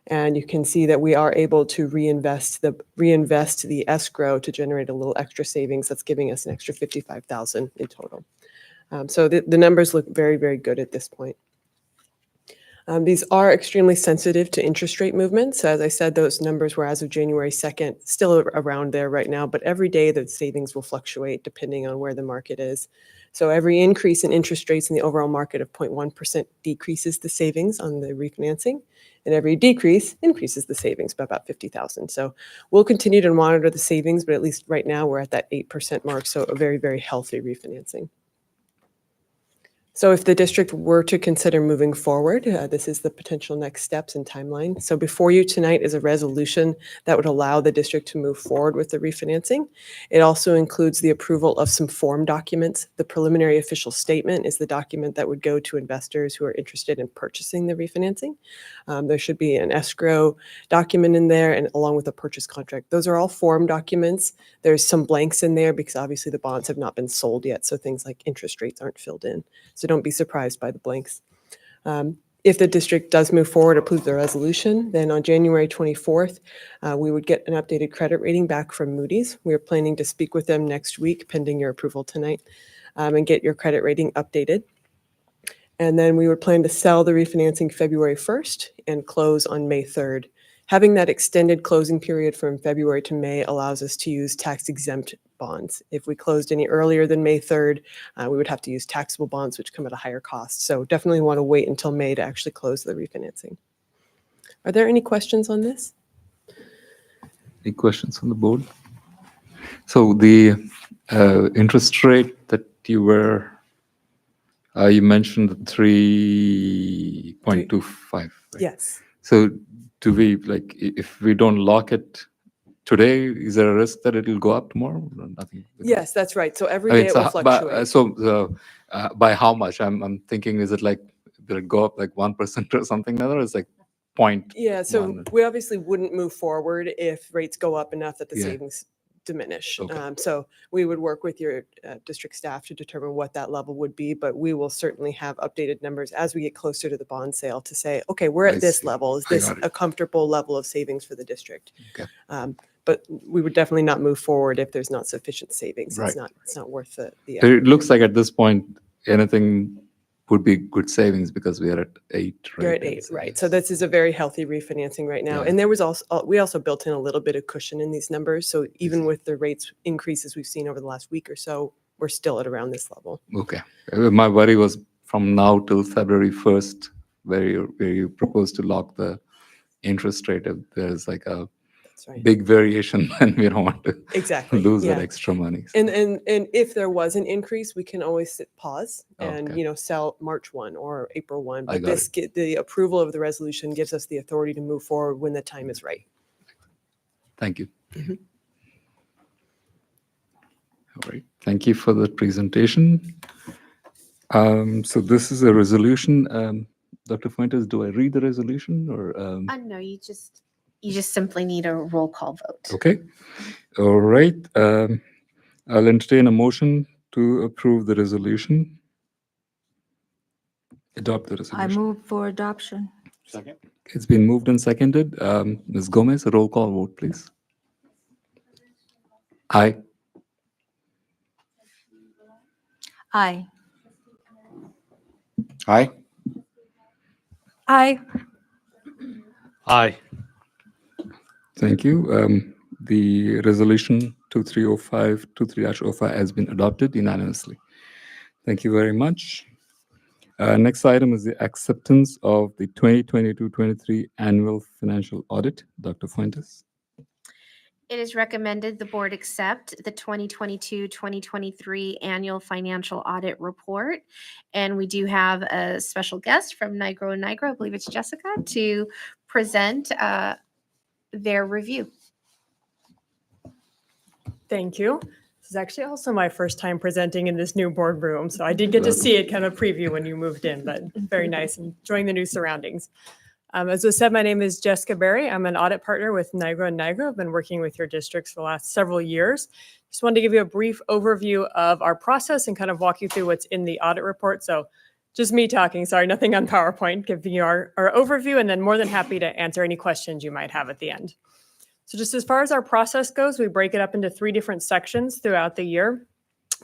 And you can see that we are able to reinvest the escrow to generate a little extra savings. That's giving us an extra $55,000 in total. So the numbers look very, very good at this point. These are extremely sensitive to interest rate movements. As I said, those numbers were as of January 2nd, still around there right now, but every day the savings will fluctuate depending on where the market is. So every increase in interest rates in the overall market of 0.1% decreases the savings on the refinancing, and every decrease increases the savings by about $50,000. So we'll continue to monitor the savings, but at least right now we're at that 8% mark, so a very, very healthy refinancing. So if the district were to consider moving forward, this is the potential next steps and timeline. So before you tonight is a resolution that would allow the district to move forward with the refinancing. It also includes the approval of some form documents. The preliminary official statement is the document that would go to investors who are interested in purchasing the refinancing. There should be an escrow document in there and along with a purchase contract. Those are all form documents. There's some blanks in there because obviously the bonds have not been sold yet. So things like interest rates aren't filled in. So don't be surprised by the blanks. If the district does move forward, approve the resolution, then on January 24th, we would get an updated credit rating back from Moody's. We are planning to speak with them next week, pending your approval tonight, and get your credit rating updated. And then we would plan to sell the refinancing February 1st and close on May 3rd. Having that extended closing period from February to May allows us to use tax-exempt bonds. If we closed any earlier than May 3rd, we would have to use taxable bonds, which come at a higher cost. So definitely want to wait until May to actually close the refinancing. Are there any questions on this? Any questions on the board? So the interest rate that you mentioned 3.25. Right? Yes. So do we, like, if we don't lock it today, is there a risk that it'll go up tomorrow? No, nothing. Yes, that's right. So every day it will fluctuate. By how much? I'm thinking, is it like, will it go up like 1% or something? Or is like point? Yeah, so we obviously wouldn't move forward if rates go up enough that the savings diminish. Okay. So we would work with your district staff to determine what that level would be, but we will certainly have updated numbers as we get closer to the bond sale to say, okay, we're I at this see. level. Is I this got it. a comfortable level of savings for the district? Okay. But we would definitely not move forward if there's not sufficient savings. Right. It's not worth the So it effort. looks like at this point, anything would be good savings because we are at 8 right You're at now, 8, right? So this is a very healthy refinancing right now. Yeah. And there was also, we also built in a little bit of cushion in these numbers. So even see. with the rates increases we've seen over the last week or so, we're still at around this level. Okay. My worry was from now till February 1st, where you propose to lock the interest rate. If there's like a That's right. big variation, then we don't want to Exactly. lose yeah. that extra money. And if there was an increase, we can always pause and, Okay. sell March 1 or April 1. I But got the approval of the resolution gives us the authority to move forward when the time is right. Thank you. Mhm. All right. Thank you for the presentation. So this is a resolution. Dr. Fuentes, do I read the resolution or? No, you just simply need a roll call vote. Okay. All right. I'll entertain a motion to approve the resolution. Adopt the I resolution. move for adoption. Second. It's been moved and seconded. Ms. Gomez, a roll call vote, please. Aye. Aye. Aye. Aye. Aye. Thank you. The resolution 2305 has been adopted unanimously. Thank you very much. Next item is the acceptance of the 2022-23 annual financial audit. Dr. Fuentes. It is recommended the board accept the 2022-2023 annual financial audit report. And we do have a special guest from Nigro and Nigro, I believe it's Jessica, to present their review. Thank you. This is actually also my first time presenting in this new boardroom, so I did get to see it kind of preview when you moved in, but very nice, enjoying the new surroundings. As was said, my name is Jessica Berry. I'm an audit partner with Nigro and Nigro. I've been working with your districts for the last several years. Just wanted to give you a brief overview of our process and kind of walk you through what's in the audit report. So just me talking, sorry, nothing on PowerPoint, giving you our overview, and then more than happy to answer any questions you might have at the end. So just as far as our process goes, we break it up into 3 different sections throughout the year.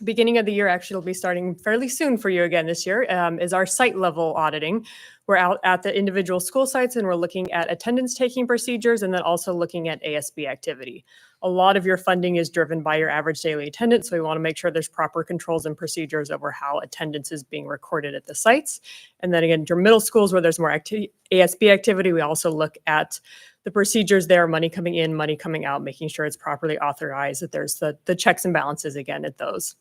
Beginning of the year, actually, will be starting fairly soon for you again this year, is our site level auditing. We're out at the individual school sites and we're looking at attendance taking procedures and then also looking at ASB activity. A lot of your funding is driven by your average daily attendance, so we want to make sure there's proper controls and procedures over how attendance is being recorded at the sites. And then again, your middle schools where there's more ASB activity, we also look at the procedures there, money coming in, money coming out, making sure it's properly authorized, that there's the checks and balances again at those.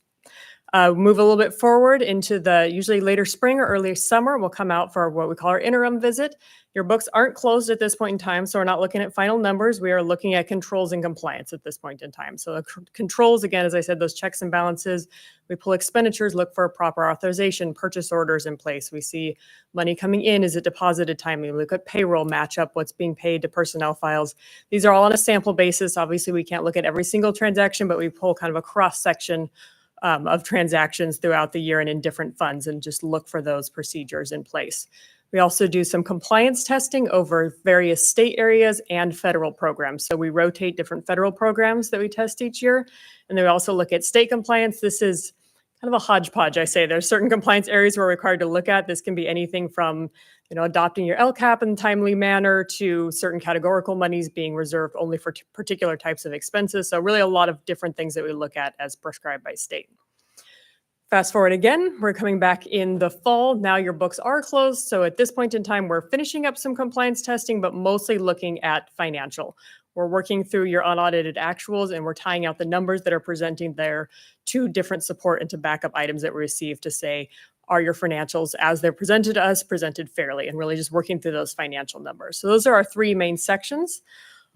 Move a little bit forward into the usually later spring or early summer. We'll come out for what we call our interim visit. Your books aren't closed at this point in time, so we're not looking at final numbers. We are looking at controls and compliance at this point in time. So the controls, again, as I said, those checks and balances, we pull expenditures, look for proper authorization, purchase orders in place. We see money coming in, is it deposited timely? We look at payroll, match up what's being paid to personnel files. These are all on a sample basis. Obviously, we can't look at every single transaction, but we pull kind of a cross section of transactions throughout the year and in different funds and just look for those procedures in place. We also do some compliance testing over various state areas and federal programs. So we rotate different federal programs that we test each year. And then we also look at state compliance. This is kind of a hodgepodge, I say. There's certain compliance areas we're required to look at. This can be anything from adopting your LCAP in a timely manner to certain categorical monies being reserved only for particular types of expenses. So really a lot of different things that we look at as prescribed by state. Fast forward again, we're coming back in the fall. Now your books are closed. So at this point in time, we're finishing up some compliance testing, but mostly looking at financial. We're working through your unaudited actuals and we're tying out the numbers that are presenting there to different support and to backup items that we receive to say, are your financials as they're presented to us presented fairly, and really just working through those financial numbers. So those are our 3 main sections.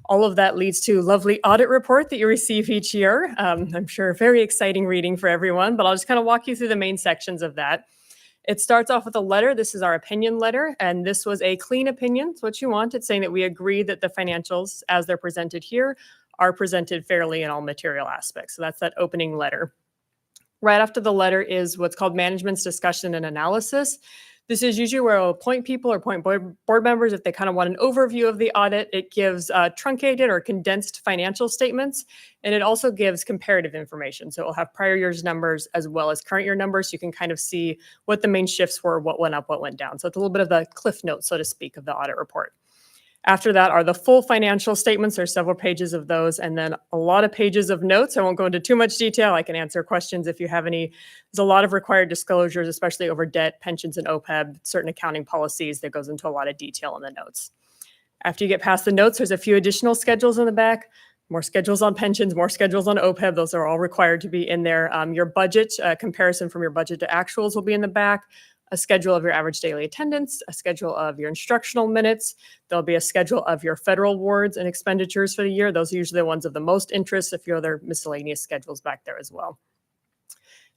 All of that leads to a lovely audit report that you receive each year. I'm sure very exciting reading for everyone, but I'll just kind of walk you through the main sections of that. It starts off with a letter. This is our opinion letter, and this was a clean opinion. It's what you want. It's saying that we agree that the financials as they're presented here are presented fairly in all material aspects. So that's that opening letter. Right after the letter is what's called management's discussion and analysis. This is usually where I'll appoint people or appoint board members if they kind of want an overview of the audit. It gives truncated or condensed financial statements, and it also gives comparative information. So it'll have prior year's numbers as well as current year numbers. So you can kind of see what the main shifts were, what went up, what went down. So it's a little bit of the cliff notes, so to speak, of the audit report. After that are the full financial statements. There's several pages of those, and then a lot of pages of notes. I won't go into too much detail. I can answer questions if you have any. There's a lot of required disclosures, especially over debt, pensions, and OPEB, certain accounting policies that goes into a lot of detail in the notes. After you get past the notes, there's a few additional schedules in the back, more schedules on pensions, more schedules on OPEB. Those are all required to be in there. Your budget, comparison from your budget to actuals will be in the back. A schedule of your average daily attendance, a schedule of your instructional minutes. There'll be a schedule of your federal awards and expenditures for the year. Those are usually the ones of the most interest. A few other miscellaneous schedules back there as well.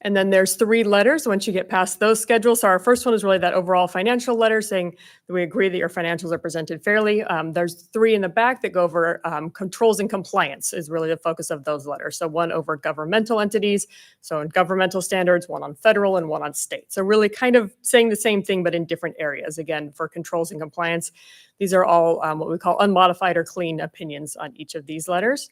And then there's 3 letters once you get past those schedules. So our first one is really that overall financial letter saying that we agree that your financials are presented fairly. There's 3 in the back that go over controls and compliance is really the focus of those letters. So one over governmental entities, so in governmental standards, one on federal and one on state. So really kind of saying the same thing, but in different areas. Again, for controls and compliance, these are all what we call unmodified or clean opinions on each of these letters.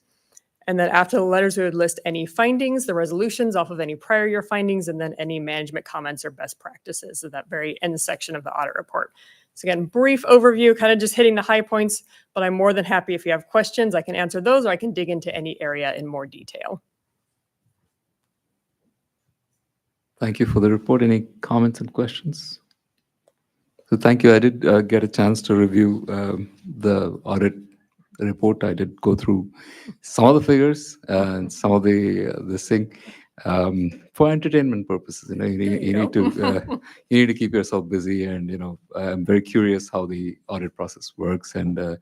And then after the letters, we would list any findings, the resolutions off of any prior year findings, and then any management comments or best practices at that very end section of the audit report. So again, brief overview, kind of just hitting the high points, but I'm more than happy if you have questions, I can answer those, or I can dig into any area in more detail. Thank you for the report. Any comments and questions? So thank you. I did get a chance to review the audit report. I did go through some of the figures and some of this thing for entertainment purposes. You know, you need to keep yourself busy, and you know, I'm very curious how the audit process works. And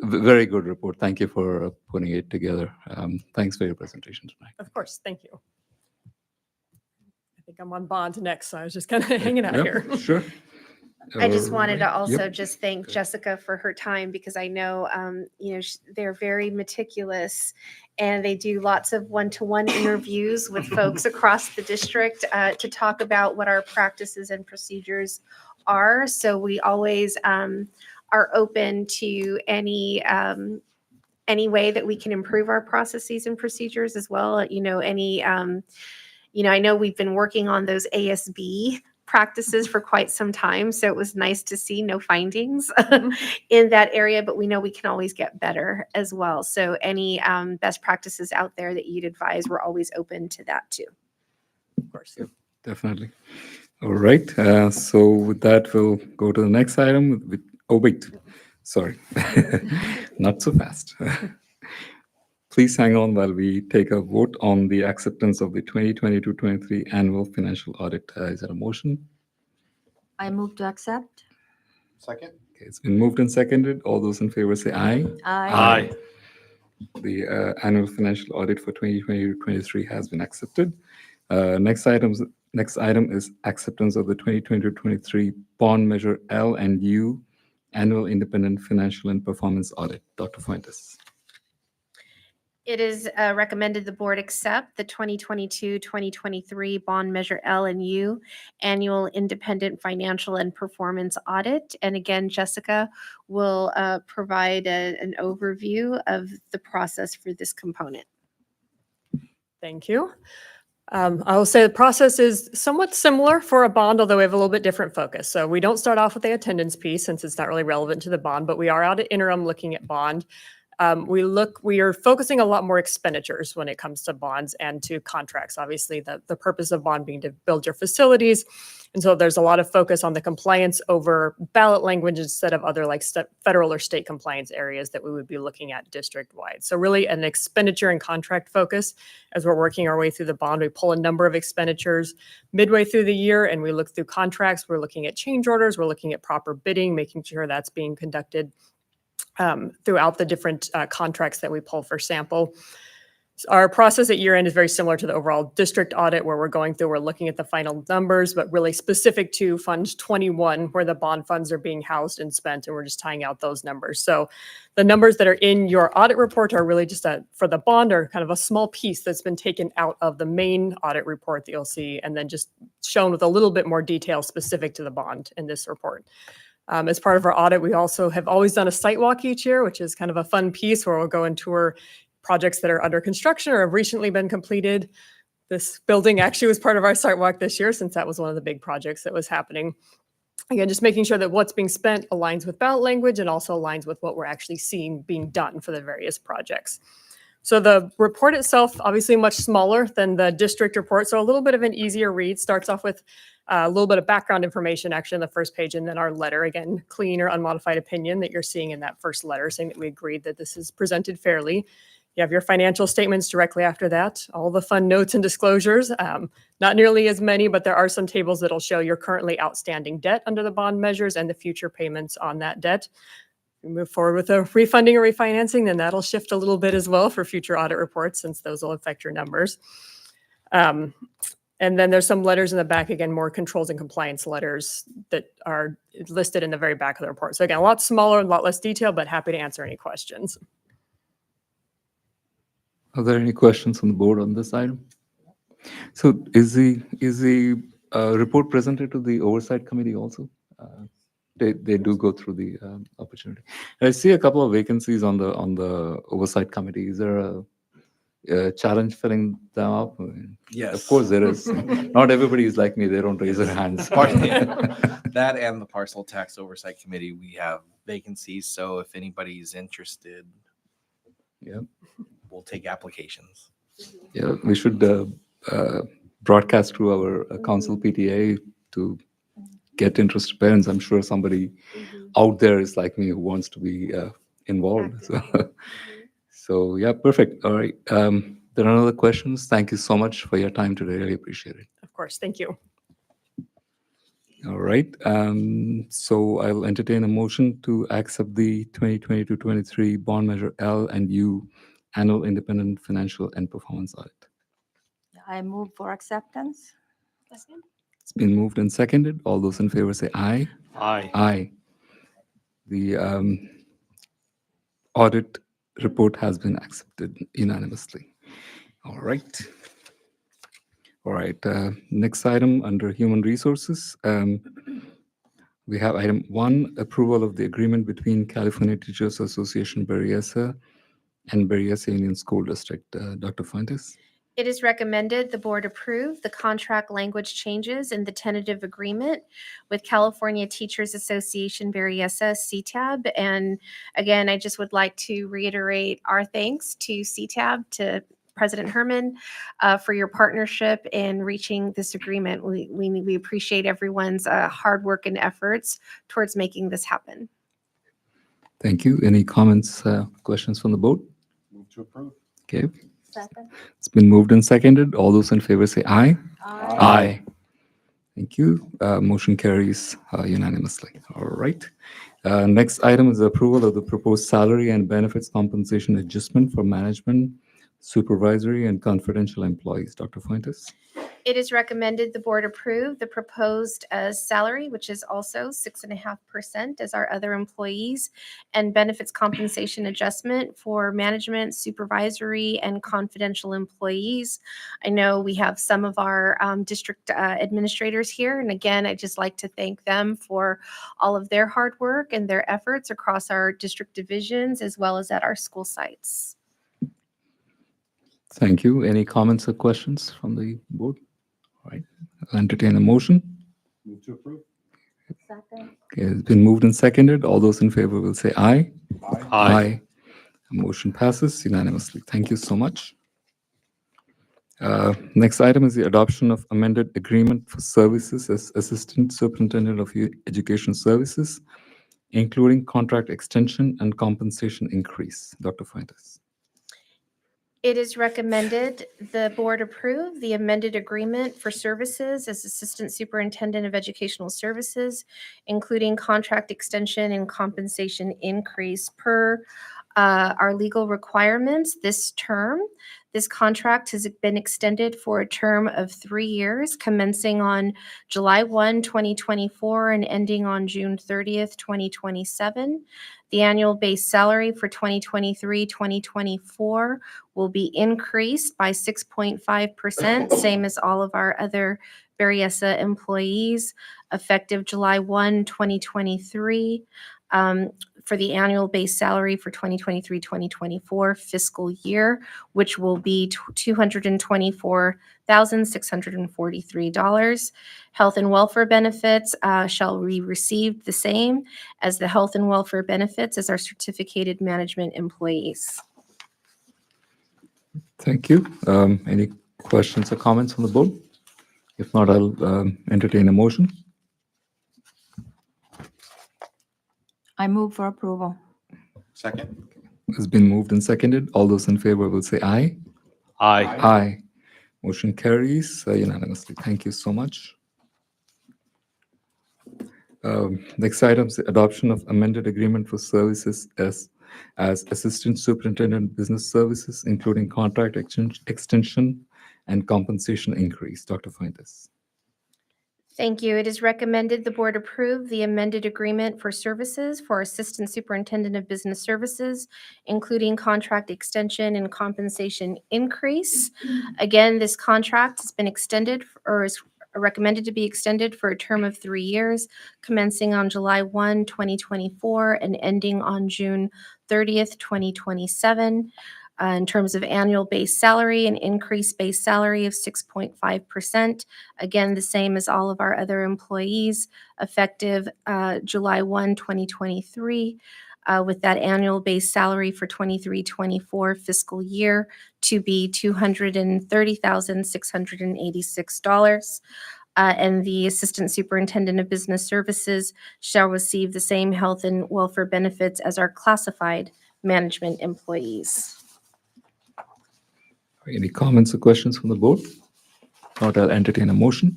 very good report. Thank you for putting it together. Thanks for your presentation tonight. Of course, thank you. I think I'm on bond next, so I was just kind of hanging out here. Sure. I just wanted to Alright. also Yep. just thank Jessica for her time because I know, they're very meticulous and they do lots of one-to-one interviews with folks across the district to talk about what our practices and procedures are. So we always are open to any way that we can improve our processes and procedures as well. I know we've been working on those ASB practices for quite some time. So it was nice to see no findings in that area, but we know we can always get better as well. So any best practices out there that you'd advise, we're always open to that too. Of course. Definitely. All right. So with that, we'll go to the next item. Oh, wait. Sorry. Not so fast. Please hang on while we take a vote on the acceptance of the 2022-23 annual financial audit. Is there a motion? I move to accept. Second? Okay, it's been moved and seconded. All those in favor say aye. Aye. The annual financial audit for 2022-23 has been accepted. Next item is acceptance of the 2022-23 bond measure L and U annual independent financial and performance audit. Dr. Fuentes. It is recommended the board accept the 2022-2023 bond measure L and U annual independent financial and performance audit. And again, Jessica will provide an overview of the process for this component. Thank you. I will say the process is somewhat similar for a bond, although we have a little bit different focus. So we don't start off with the attendance piece since it's not really relevant to the bond, but we are out at interim looking at bond. We are focusing a lot more expenditures when it comes to bonds and to contracts. Obviously, the purpose of bond being to build your facilities. And so there's a lot of focus on the compliance over ballot language instead of other like federal or state compliance areas that we would be looking at district-wide. So really an expenditure and contract focus as we're working our way through the bond. We pull a number of expenditures midway through the year and we look through contracts. We're looking at change orders. We're looking at proper bidding, making sure that's being conducted throughout the different contracts that we pull for sample. Our process at year end is very similar to the overall district audit where we're looking at the final numbers, but really specific to Fund 21 where the bond funds are being housed and spent, and we're just tying out those numbers. So the numbers that are in your audit report are really just for the bond are kind of a small piece that's been taken out of the main audit report that you'll see, and then just shown with a little bit more detail specific to the bond in this report. As part of our audit, we also have always done a site walk each year, which is kind of a fun piece where we'll go and tour projects that are under construction or have recently been completed. This building actually was part of our site walk this year since that was one of the big projects that was happening. Again, just making sure that what's being spent aligns with ballot language and also aligns with what we're actually seeing being done for the various projects. So the report itself, obviously much smaller than the district report, so a little bit of an easier read. Starts off with a little bit of background information actually on the first page, and then our letter, again, clean or unmodified opinion that you're seeing in that first letter saying that we agreed that this is presented fairly. You have your financial statements directly after that, all the fun notes and disclosures. Not nearly as many, but there are some tables that'll show your currently outstanding debt under the bond measures and the future payments on that debt. We move forward with a refunding or refinancing, then that'll shift a little bit as well for future audit reports since those will affect your numbers. And then there's some letters in the back, again, more controls and compliance letters that are listed in the very back of the report. So again, a lot smaller, a lot less detail, but happy to answer any questions. Are there any questions on the board on this item? So is the report presented to the oversight committee also? They do go through the opportunity. I see a couple of vacancies on the oversight committee. Is there a challenge filling them up? I mean, Yes. of course there is. Not everybody is like me. They don't raise their hands. That and the Parcel Tax Oversight Committee, we have vacancies. So if anybody's interested, Yeah. we'll take applications. Yeah, we should broadcast through our council PTA to get interested parents. I'm sure somebody out there is like me who wants to be involved. So yeah, perfect. All right. There are no other questions. Thank you so much for your time today. Really appreciate it. Of course, thank you. All right. So I'll entertain a motion to accept the 2022-23 bond measure L and U annual independent financial and performance audit. I move for acceptance. It's been moved and seconded. All those in favor say aye. Aye. Aye. The audit report has been accepted unanimously. All right. All right. Next item under human resources. We have item 1, approval of the agreement between California Teachers Association Berryessa and Berryessa Union School District. Dr. Fuentes. It is recommended the board approve the contract language changes in the tentative agreement with California Teachers Association Berryessa CTAB. And again, I just would like to reiterate our thanks to CTAB, to President Herman, for your partnership in reaching this agreement. We appreciate everyone's hard work and efforts towards making this happen. Thank you. Any comments, questions from the board? Move to approve. Okay. Second. It's been moved and seconded. All those in favor say aye. Aye. Aye. Thank you. Motion carries unanimously. All right. Next item is the approval of the proposed salary and benefits compensation adjustment for management, supervisory, and confidential employees. Dr. Fuentes. It is recommended the board approve the proposed salary, which is also 6.5% as our other employees, and benefits compensation adjustment for management, supervisory, and confidential employees. I know we have some of our district administrators here, and again, I'd just like to thank them for all of their hard work and their efforts across our district divisions as well as at our school sites. Thank you. Any comments or questions from the board? All right. I'll entertain a motion. Move to approve. Second. Okay, it's been moved and seconded. All those in favor will say aye. Aye. Motion passes unanimously. Thank you so much. Next item is the adoption of amended agreement for services as Assistant Superintendent of Education Services, including contract extension and compensation increase. Dr. Fuentes. It is recommended the board approve the amended agreement for services as Assistant Superintendent of Educational Services, including contract extension and compensation increase per our legal requirements this term. This contract has been extended for a term of 3 years, commencing on July 1, 2024, and ending on June 30th, 2027. The annual base salary for 2023-2024 will be increased by 6.5%, same as all of our other Berryessa employees, effective July 1, 2023. For the annual base salary for 2023-2024 fiscal year, which will be $224,643. Health and welfare benefits shall be received the same as the health and welfare benefits as our certificated management employees. Thank you. Any questions or comments from the board? If not, I'll entertain a motion. I move for approval. Second. It's been moved and seconded. All those in favor will say aye. Aye. Aye. Motion carries unanimously. Thank you so much. Next item is the adoption of amended agreement for services as Assistant Superintendent Business Services, including contract extension and compensation increase. Dr. Fuentes. Thank you. It is recommended the board approve the amended agreement for services for Assistant Superintendent of Business Services, including contract extension and compensation increase. Again, this contract has been extended or is recommended to be extended for a term of 3 years, commencing on July 1, 2024, and ending on June 30th, 2027. In terms of annual base salary, an increased base salary of 6.5%. Again, the same as all of our other employees, effective July 1, 2023, with that annual base salary for 23-24 fiscal year to be $230,686. And the Assistant Superintendent of Business Services shall receive the same health and welfare benefits as our classified management employees. Any comments or questions from the board? Not, I'll entertain a motion.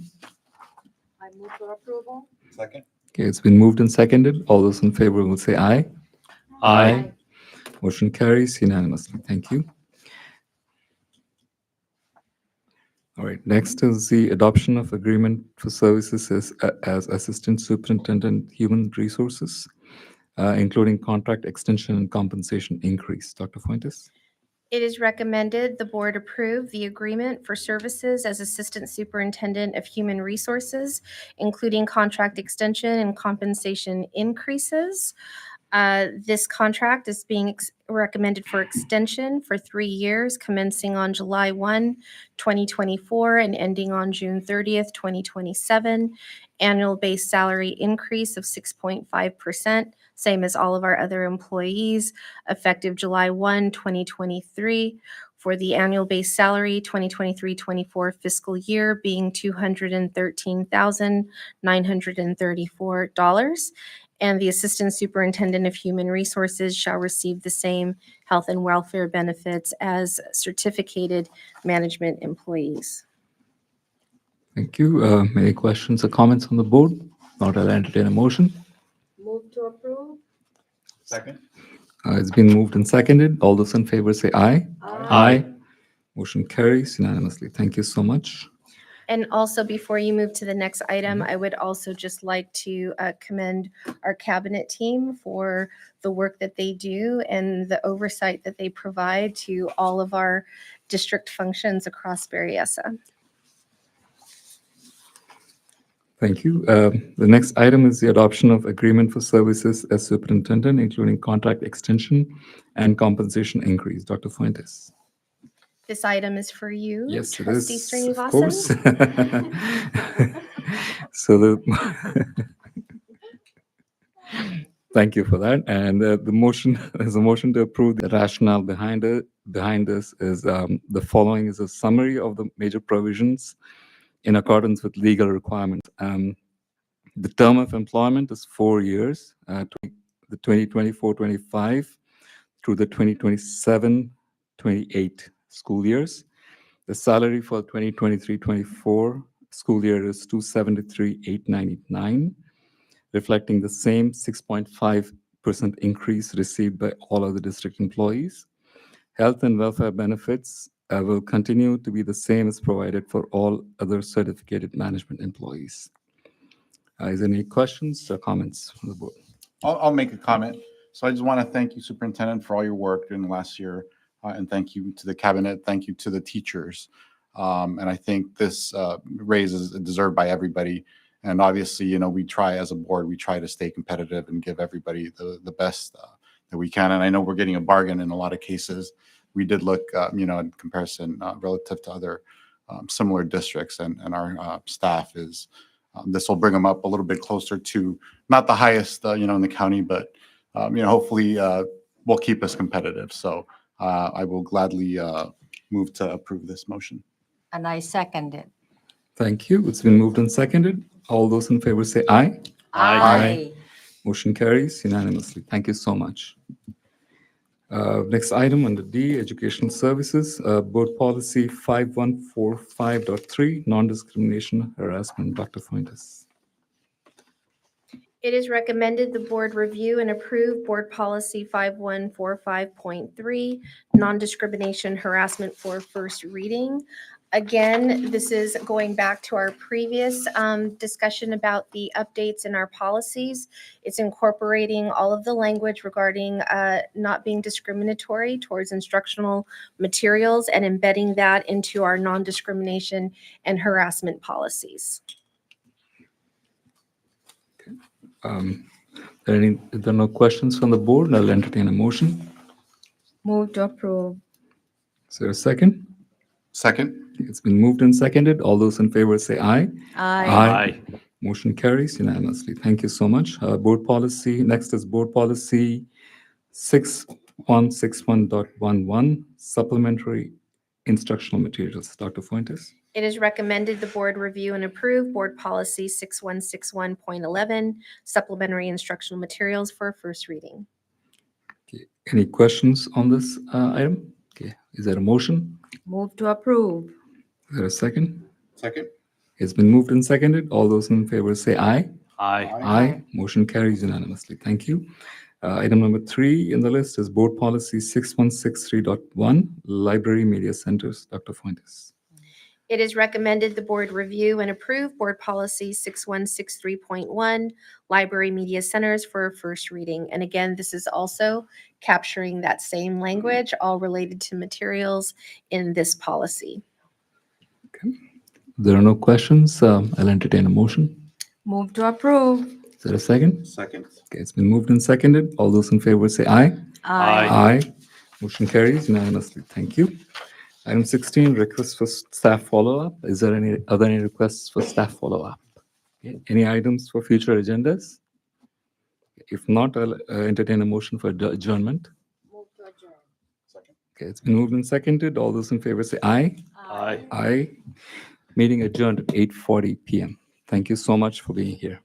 I move for approval. Second. Okay, it's been moved and seconded. All those in favor will say aye. Aye. Motion carries unanimously. Thank you. All right, next is the adoption of agreement for services as Assistant Superintendent Human Resources, including contract extension and compensation increase. Dr. Fuentes. It is recommended the board approve the agreement for services as Assistant Superintendent of Human Resources, including contract extension and compensation increases. This contract is being recommended for extension for 3 years, commencing on July 1, 2024, and ending on June 30th, 2027. Annual base salary increase of 6.5%, same as all of our other employees, effective July 1, 2023, for the annual base salary 2023-24 fiscal year being $213,934. And the Assistant Superintendent of Human Resources shall receive the same health and welfare benefits as certificated management employees. Thank you. Any questions or comments on the board? Not, I'll entertain a motion. Move to approve. Second. It's been moved and seconded. All those in favor say aye. Aye. Motion carries unanimously. Thank you so much. And also, before you move to the next item, I would also just like to commend our cabinet team for the work that they do and the oversight that they provide to all of our district functions across Berryessa. Thank you. The next item is the adoption of agreement for services as superintendent, including contract extension and compensation increase. Dr. Fuentes. This item is for you, Yes, it Trustee is, of Srinivasan. course. So thank you for that. And the motion is a motion to approve. The rationale behind this is the following is a summary of the major provisions in accordance with legal requirements. The term of employment is 4 years, the 2024-25 through the 2027-28 school years. The salary for 2023-24 school year is $273,899, reflecting the same 6.5% 5% increase received by all other district employees. Health and welfare benefits will continue to be the same as provided for all other certificated management employees. Is there any questions or comments from the board? I'll make a comment. So I just want to thank you, Superintendent, for all your work during the last year. And thank you to the cabinet. Thank you to the teachers. And I think this raise is deserved by everybody. And obviously, we try as a board, we try to stay competitive and give everybody the best that we can. And I know we're getting a bargain in a lot of cases. We did look, in comparison relative to other similar districts, and our staff is, this will bring them up a little bit closer to not the highest, in the county, but, hopefully will keep us competitive. So I will gladly move to approve this motion. And I second it. Thank you. It's been moved and seconded. All those in favor say aye. Aye. Motion carries unanimously. Thank you so much. Next item under D, Educational Services, Board Policy 5145.3, Non-Discrimination Harassment. Dr. Fuentes. It is recommended the board review and approve Board Policy 5145.3, non-discrimination harassment for first reading. Again, this is going back to our previous discussion about the updates in our policies. It's incorporating all of the language regarding not being discriminatory towards instructional materials and embedding that into our non-discrimination and harassment policies. If there are no questions from the board, I'll entertain a motion. Move to approve. Is there a second? Second. It's been moved and seconded. All those in favor say aye. Aye. Motion carries unanimously. Thank you so much. Board policy, next is Board Policy 6161.11, Supplementary Instructional Materials. Dr. Fuentes. It is recommended the board review and approve Board Policy 6161.11, supplementary instructional materials for first reading. Okay. Any questions on this item? Okay. Is there a motion? Move to approve. Is there a second? Second. It's been moved and seconded. All those in favor say aye. Aye. Motion carries unanimously. Thank you. Item number 3 in the list is Board Policy 6163.1, Library Media Centers. Dr. Fuentes. It is recommended the board review and approve Board Policy 6163.1, Library Media Centers for first reading. And again, this is also capturing that same language, all related to materials in this policy. Okay. If there are no questions, I'll entertain a motion. Move to approve. Is there a second? Second. Okay, it's been moved and seconded. All those in favor say aye. Aye. Motion carries unanimously. Thank you. Item 16, requests for staff follow-up. Is there any requests for staff follow-up? Okay. Any items for future agendas? If not, I'll entertain a motion for adjournment. Move to adjourn. Okay, it's been moved and seconded. All those in favor say aye. Aye. Meeting adjourned at 8:40 p.m. Thank you so much for being here.